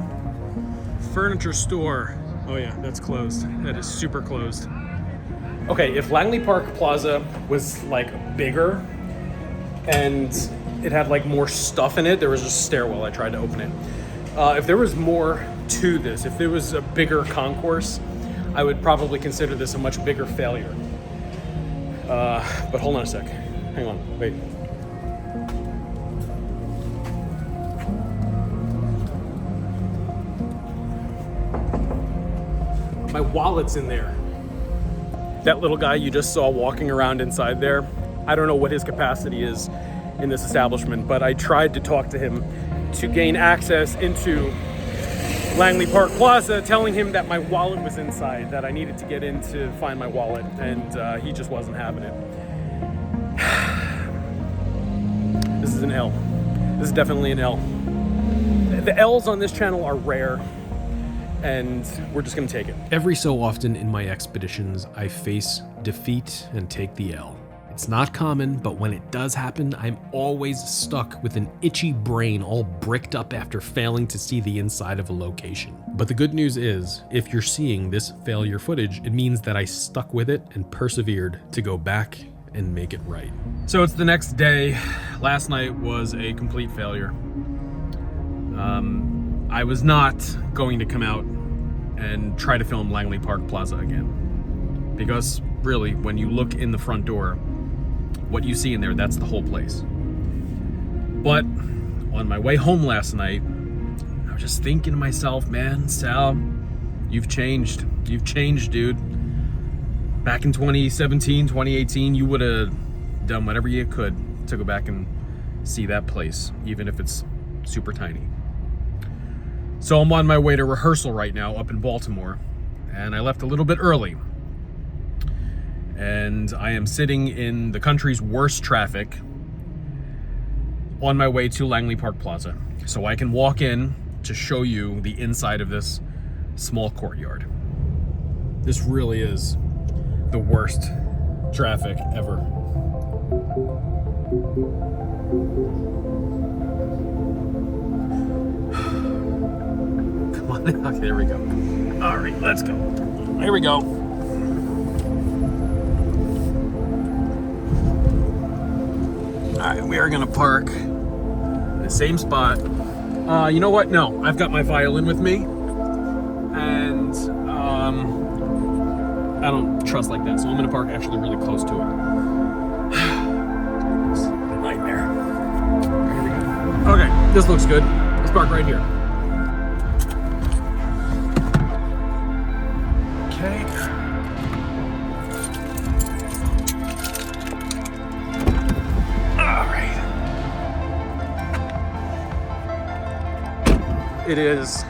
[SPEAKER 2] Furniture store. Oh yeah, that's closed. That is super closed. Okay, if Langley Park Plaza was like bigger and it had like more stuff in it, there was a stairwell, I tried to open it. If there was more to this, if there was a bigger concourse, I would probably consider this a much bigger failure. But hold on a sec. Hang on, wait. My wallet's in there. That little guy you just saw walking around inside there, I don't know what his capacity is in this establishment, but I tried to talk to him to gain access into Langley Park Plaza, telling him that my wallet was inside, that I needed to get in to find my wallet, and he just wasn't having it. This is an L. This is definitely an L. The L's on this channel are rare, and we're just gonna take it.
[SPEAKER 1] Every so often in my expeditions, I face defeat and take the L. It It's not common, but when it does happen, I'm always stuck with an itchy brain all bricked up after failing to see the inside of a location. But the good news is, if you're seeing this failure footage, it means that I stuck with it and persevered to go back and make it right. So it's the next day. Last night was a complete failure. I was not going to come out and try to film Langley Park Plaza again. Because really, when you look in the front door, what you see in there, that's the whole place. But on my way home last night, I was just thinking to myself, man, Sal, you've changed. You've changed, dude. Back in 2017, 2018, you would have done whatever you could to go back and see that place, even if it's super tiny. So I'm on my way to rehearsal right now up in Baltimore, and I left a little bit early. And I am sitting in the country's worst traffic on my way to Langley Park Plaza, so I can walk in to show you the inside of this small courtyard. This really is the worst traffic ever. Come on, okay, there we go. All right, let's go. Here we go. All right, we are gonna park in the same spot. You know what? No, I've got my violin with me, and I don't trust like that, so I'm gonna park actually really close to it. It's a nightmare. Here we go. Okay, this looks good. Let's park right here. Okay. It is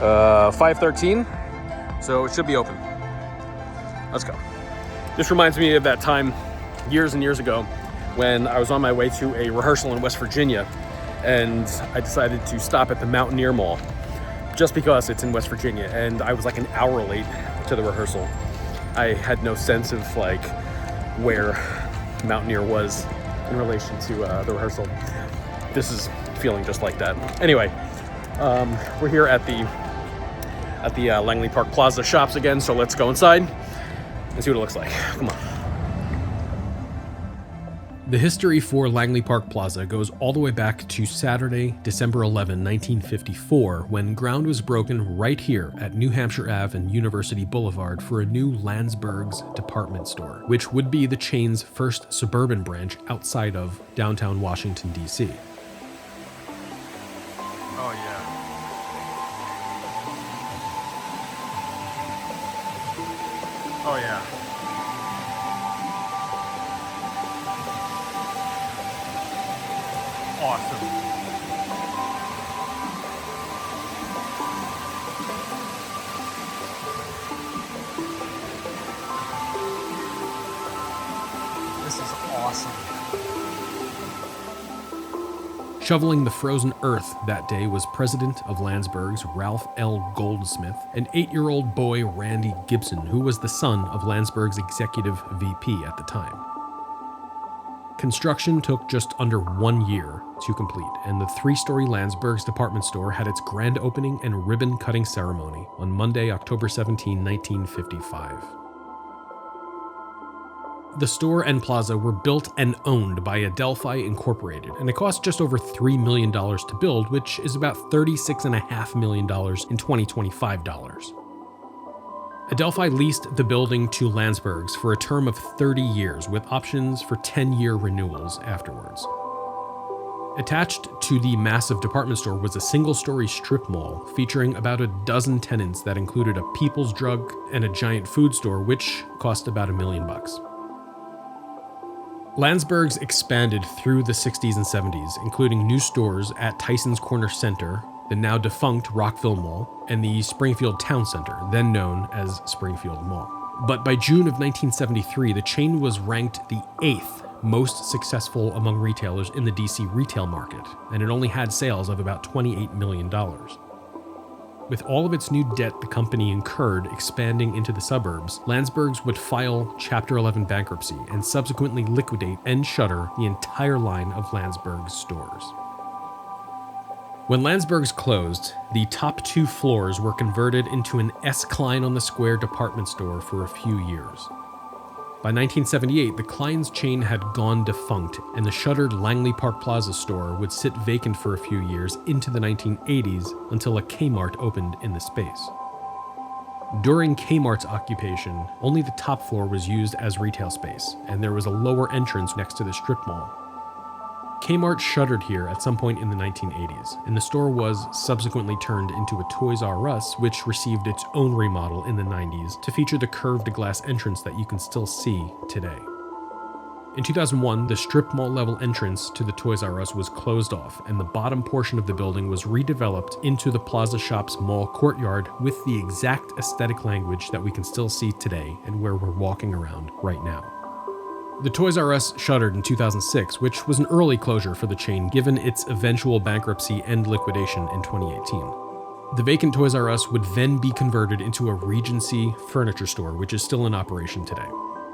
[SPEAKER 1] 5:13, so it should be open. Let's go. This reminds me of that time years and years ago when I was on my way to a rehearsal in West Virginia, and I decided to stop at the Mountaineer Mall just because it's in West Virginia, and I was like an hour late to the rehearsal. I had no sense of like where Mountaineer was in relation to the rehearsal. This is feeling just like that. Anyway, we're here at the Langley Park Plaza shops again, so let's go inside and see what it looks like. Come on. The history for Langley Park Plaza goes all the way back to Saturday, December 11, 1954, when ground was broken right here at New Hampshire Ave and University Boulevard for a new Landsberg's department store, which would be the chain's first suburban branch outside of downtown Washington, D.C.
[SPEAKER 2] Oh, yeah. Oh, yeah. Awesome. This is awesome.
[SPEAKER 1] Shoveling the frozen earth that day was president of Landsberg's Ralph L. Goldsmith and 8-year-old boy Randy Gibson, who was the son of Landsberg's executive VP at the time. Construction took just under 1 year to complete, and the 3-story Landsberg's department store had its grand opening and ribbon-cutting ceremony on Monday, October 17, 1955. The store and plaza were built and owned by Adelphi Incorporated, and it cost just over $3 million to build, which is about $36.5 million in 2025 dollars. Adelphi leased the building to Landsberg's for a term of 30 years, with options for 10-year renewals afterwards. Attached to the massive department store was a single-story strip mall featuring about a dozen tenants that included a People's Drug and a giant food store, which cost about $1 million. Landsberg's expanded through the 60s and 70s, including new stores at Tyson's Corner Center, the now defunct Rockville Mall, and the Springfield Town Center, then known as Springfield Mall. But by June of 1973, the chain was ranked the 8th most successful among retailers in the DC retail market, and it only had sales of about $28 million. With all of its new debt the company incurred expanding into the suburbs, Landsberg's would file Chapter 11 bankruptcy and subsequently liquidate and shutter the entire line of Landsberg's stores. When Landsberg's closed, the top 2 floors were converted into an S. Klein on the Square department store for a few years. By 1978, the Klein's chain had gone defunct, and the shuttered Langley Park Plaza store would sit vacant for a few years into the 1980s until a Kmart opened in the space. During Kmart's occupation, only the top floor was used as retail space, and there was a lower entrance next to the strip mall. Kmart shuttered here at some point in the 1980s, and the store was subsequently turned into a Toys R Us, which received its own remodel in the 90s to feature the curved glass entrance that you can still see today. In 2001, the strip mall level entrance to the Toys R Us was closed off, and the bottom portion of the building was redeveloped into the Plaza Shop's mall courtyard with the exact aesthetic language that we can still see today and where we're walking around right now. The Toys R Us shuttered in 2006, which was an early closure for the chain given its eventual bankruptcy and liquidation in 2018. The vacant Toys R Us would then be converted into a Regency furniture store, which is still in operation today.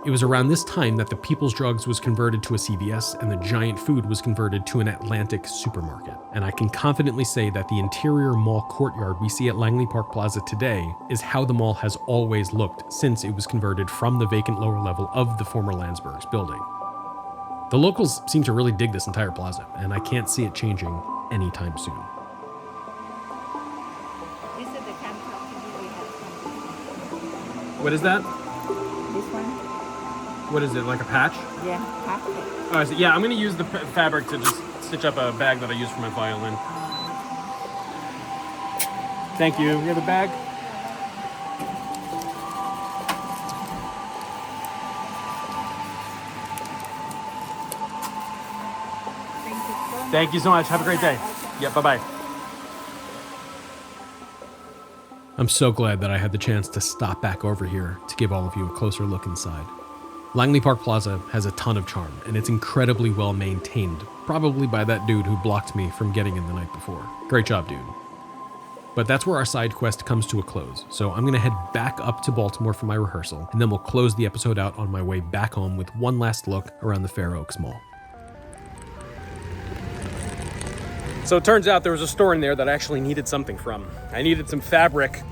[SPEAKER 1] It was around this time that the People's Drugs was converted to a CVS and the Giant Food was converted to an Atlantic supermarket. And I can confidently say that the interior mall courtyard we see at Langley Park Plaza today is how the mall has always looked since it was converted from the vacant lower level of the former Landsberg's building. The locals seem to really dig this entire plaza, and I can't see it changing anytime soon.
[SPEAKER 10] This is the chemical TV we have.
[SPEAKER 2] What is that?
[SPEAKER 10] This one?
[SPEAKER 2] What is it, like a patch?
[SPEAKER 10] Yeah, patch.
[SPEAKER 2] Oh, so yeah, I'm going to use the fabric to just stitch up a bag that I use for my violin. Thank you. You have a bag? Thank you so much. Have a great day. Yeah, bye-bye.
[SPEAKER 1] I'm so glad that I had the chance to stop back over here to give all of you a closer look inside. Langley Park Plaza has a ton of charm, and it's incredibly well maintained, probably by that dude who blocked me from getting in the night before. Great job, dude. But that's where our side quest comes to a close, so I'm gonna head back up to Baltimore for my rehearsal, and then we'll close the episode out on my way back home with one last look around the Fair Oaks Mall.
[SPEAKER 2] So it turns out there was a store in there that I actually needed something from. I needed some fabric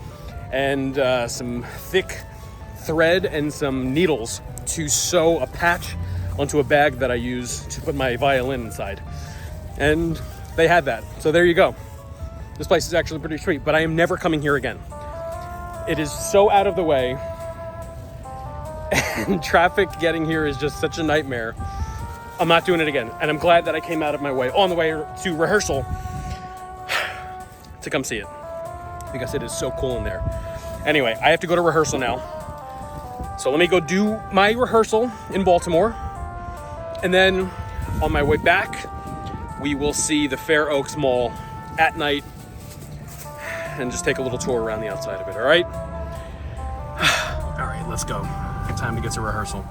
[SPEAKER 2] and some thick thread and some needles to sew a patch onto a bag that I use to put my violin inside. And they had that. So there you go. This place is actually pretty sweet, but I am never coming here again. It is so out of the way, and traffic getting here is just such a nightmare. I'm not doing it again, and I'm glad that I came out of my way on the way to rehearsal to come see it, because it is so cool in there. Anyway, I have to go to rehearsal now. So let me go do my rehearsal in Baltimore, and then on my way back, we will see the Fair Oaks Mall at night and just take a little tour around the outside of it, all right? All right, let's go. Time to get to rehearsal.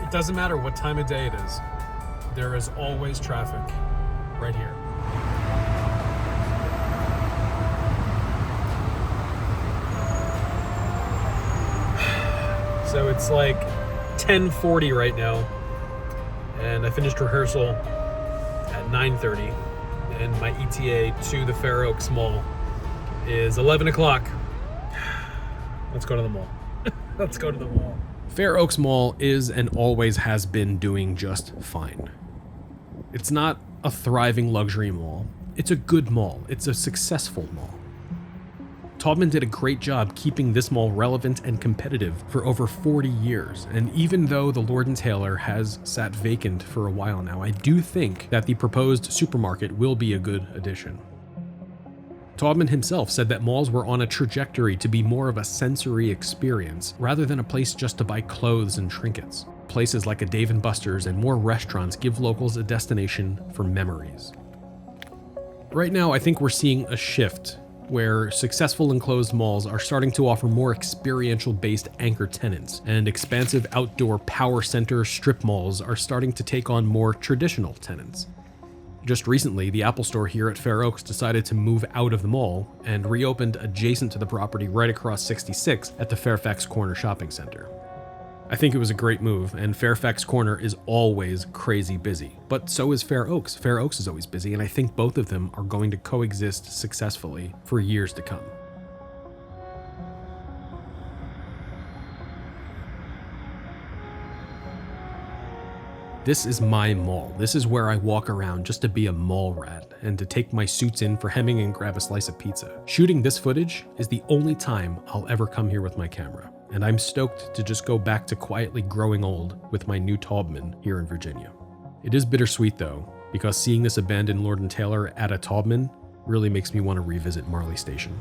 [SPEAKER 2] It doesn't matter what time of day it is, there is always traffic right here. So it's like 10:40 right now, and I finished rehearsal at 9:30, and my ETA to the Fair Oaks Mall is 11 o'clock. Let's go to the mall. Let's go to the mall.
[SPEAKER 1] Fair Oaks Mall is and always has been doing just fine. It's not a thriving luxury mall. It's a good mall. It's a successful mall. Taubman did a great job keeping this mall relevant and competitive for over 40 years, and even though the Lord & Taylor has sat vacant for a while now, I do think that the proposed supermarket will be a good addition. Taubman himself said that malls were on a trajectory to be more of a sensory experience rather than a place just to buy clothes and trinkets. Places like a Dave & Buster's and more restaurants give locals a destination for memories. Right now, I think we're seeing a shift where successful enclosed malls are starting to offer more experiential-based anchor tenants, and expansive outdoor power center strip malls are starting to take on more traditional tenants. Just recently, the Apple Store here at Fair Oaks decided to move out of the mall and reopened adjacent to the property right across 66 at the Fairfax Corner Shopping Center. I think it was a great move, and Fairfax Corner is always crazy busy, but so is Fair Oaks. Fair Oaks is always busy, and I think both of them are going to coexist successfully for years to come. This is my mall. This is where I walk around just to be a mall rat and to take my suits in for Hemming and grab a slice of pizza. Shooting this footage is the only time I'll ever come here with my camera, and I'm stoked to just go back to quietly growing old with my new Taubman here in Virginia. It is bittersweet though, because seeing this abandoned Lord & Taylor at a Taubman really makes me want to revisit Marley Station.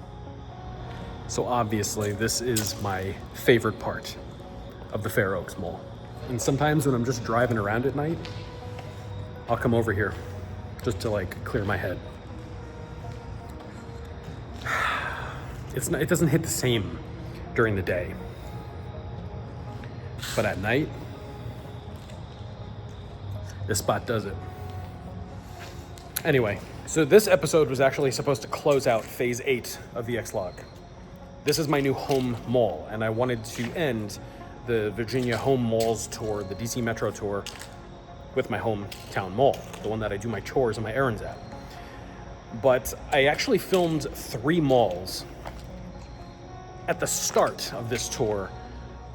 [SPEAKER 2] So obviously this is my favorite part of the Fair Oaks Mall. And sometimes when I'm just driving around at night, I'll come over here just to like clear my head. It doesn't hit the same during the day, but at night, this spot does it. Anyway, so this episode was actually supposed to close out Phase 8 of the ExLog. This is my new home mall, and I wanted to end the Virginia Home Malls tour, the DC Metro tour, with my hometown mall, the one that I do my chores and my errands at. But I actually filmed 3 malls at the start of this tour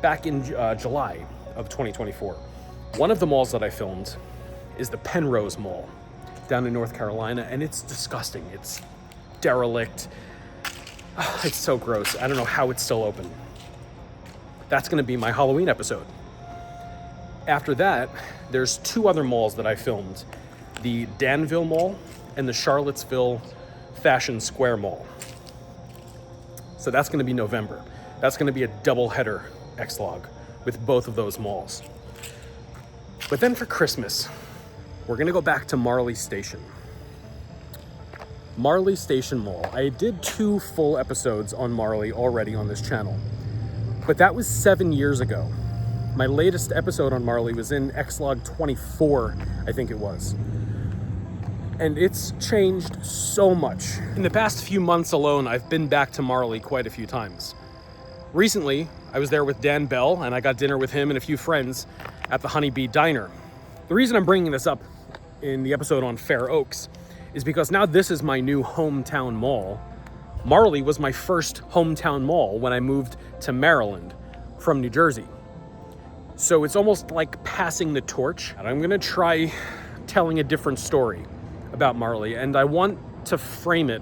[SPEAKER 2] back in July of 2024. One of the malls that I filmed is the Penrose Mall down in North Carolina, and it's disgusting. It's derelict. It's so gross. I don't know how it's still open. That's going to be my Halloween episode. After that, there's 2 other malls that I filmed, the Danville Mall and the Charlottesville Fashion Square Mall. So that's going to be November. That's going to be a double-header ExLog with both of those malls. But then for Christmas, we're going to go back to Marley Station. Marley Station Mall. I did 2 full episodes on Marley already on this channel, but that was 7 years ago. My latest episode on Marley was in ExLog 24, I think it was. And it's changed so much. In the past few months alone, I've been back to Marley quite a few times. Recently, I was there with Dan Bell, and I got dinner with him and a few friends at the Honeybee Diner. The reason I'm bringing this up in the episode on Fair Oaks is because now this is my new hometown mall. Marley was my first hometown mall when I moved to Maryland from New Jersey. So it's almost like passing the torch, and I'm gonna try telling a different story about Marley, and I want to frame it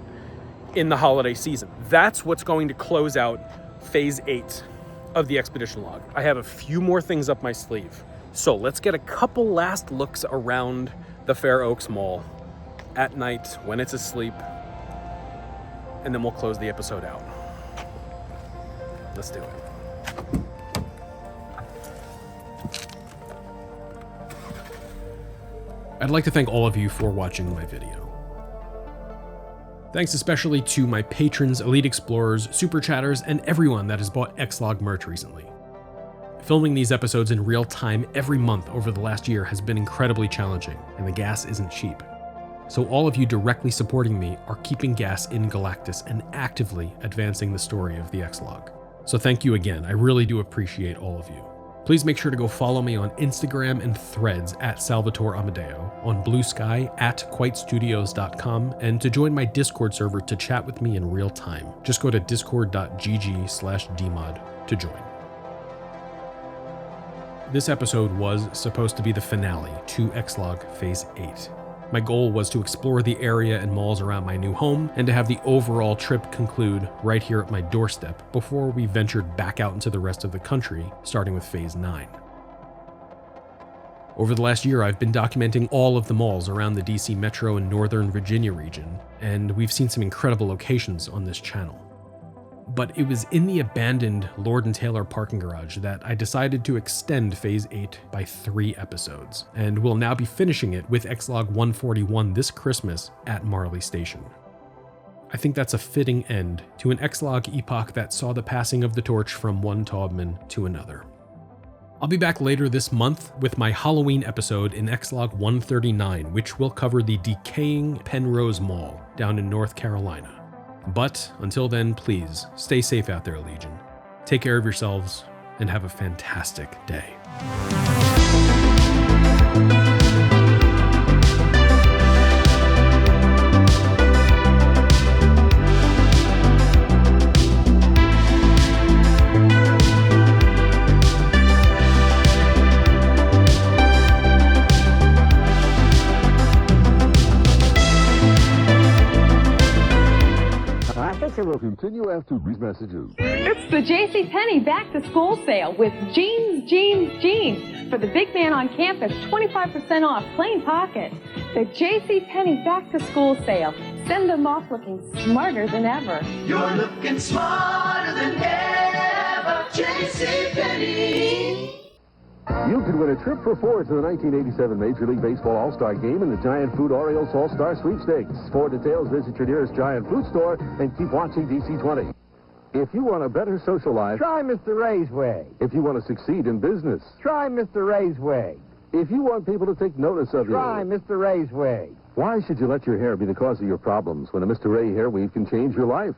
[SPEAKER 2] in the holiday season. That's what's going to close out Phase 8 of the expedition log. I have a few more things up my sleeve. So let's get a couple last looks around the Fair Oaks Mall at night when it's asleep, and then we'll close the episode out. Let's do it.
[SPEAKER 1] I'd like to thank all of you for watching my video. Thanks especially to my patrons, elite explorers, super chatters, and everyone that has bought ExLog merch recently. Filming these episodes in real time every month over the last year has been incredibly challenging, and the gas isn't cheap. So all of you directly supporting me are keeping gas in Galactus and actively advancing the story of the ExLog. So thank you again, I really do appreciate all of you. Please make sure to go follow me on Instagram and Threads at Salvatore Amadeo, on Blue Sky at quitestudios.com, and to join my Discord server to chat with me in real time. Just go to discord.gg/dmod to join. This episode was supposed to be the finale to ExLog Phase 8. My goal was to explore the area and malls around my new home and to have the overall trip conclude right here at my doorstep before we ventured back out into the rest of the country, starting with Phase 9. Over the last year, I've been documenting all of the malls around the DC Metro and Northern Virginia region, and we've seen some incredible locations on this channel. But it was in the abandoned Lord & Taylor parking garage that I decided to extend Phase 8 by 3 episodes, and will now be finishing it with ExLog 141 this Christmas at Marley Station. I think that's a fitting end to an ExLog epoch that saw the passing of the torch from one Taubman to another. I'll be back later this month with my Halloween episode in ExLog 139, which will cover the decaying Penrose Mall down in North Carolina. But until then, please stay safe out there, Legion. Take care of yourselves and have a fantastic day.
[SPEAKER 3] We'll continue after these messages.
[SPEAKER 4] It's the JCPenney back to school sale with jeans, jeans, jeans. For the big man on campus, 25% off plain pocket. The JCPenney back to school sale. Send them off looking smarter than ever.
[SPEAKER 12] You're looking smarter than ever, JCPenney.
[SPEAKER 3] You could win a trip for 4 to the 1987 Major League Baseball All-Star Game in the Giant Food Orioles All-Star Sweepstakes. For details, visit your nearest Giant Food store and keep watching DC20. If you want a better social life,
[SPEAKER 5] Try Mr. Ray's way.
[SPEAKER 3] if you want to succeed in business,
[SPEAKER 5] Try Mr. Ray's way.
[SPEAKER 3] if you want people to take notice of
[SPEAKER 5] Try
[SPEAKER 3] you,
[SPEAKER 5] Mr. Ray's way.
[SPEAKER 3] why should you let your hair be the cause of your problems when a Mr. Ray hair weave can change your life?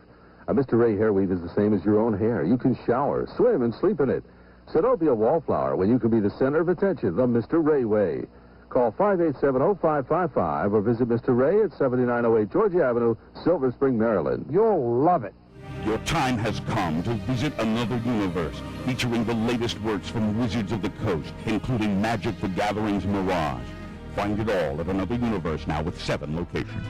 [SPEAKER 3] A Mr. Ray hair weave is the same as your own hair. You can shower, swim, and sleep in it. So don't be a wallflower when you can be the center of attention the Mr. Ray way. Call 587-0555 or visit Mr. Ray at 7908 Georgia Avenue, Silver Spring, Maryland.
[SPEAKER 5] You'll love it.
[SPEAKER 6] Your time has come to visit another universe, featuring the latest works from Wizards of the Coast, including Magic the Gathering's Mirage. Find it all at Another Universe now with 7 locations.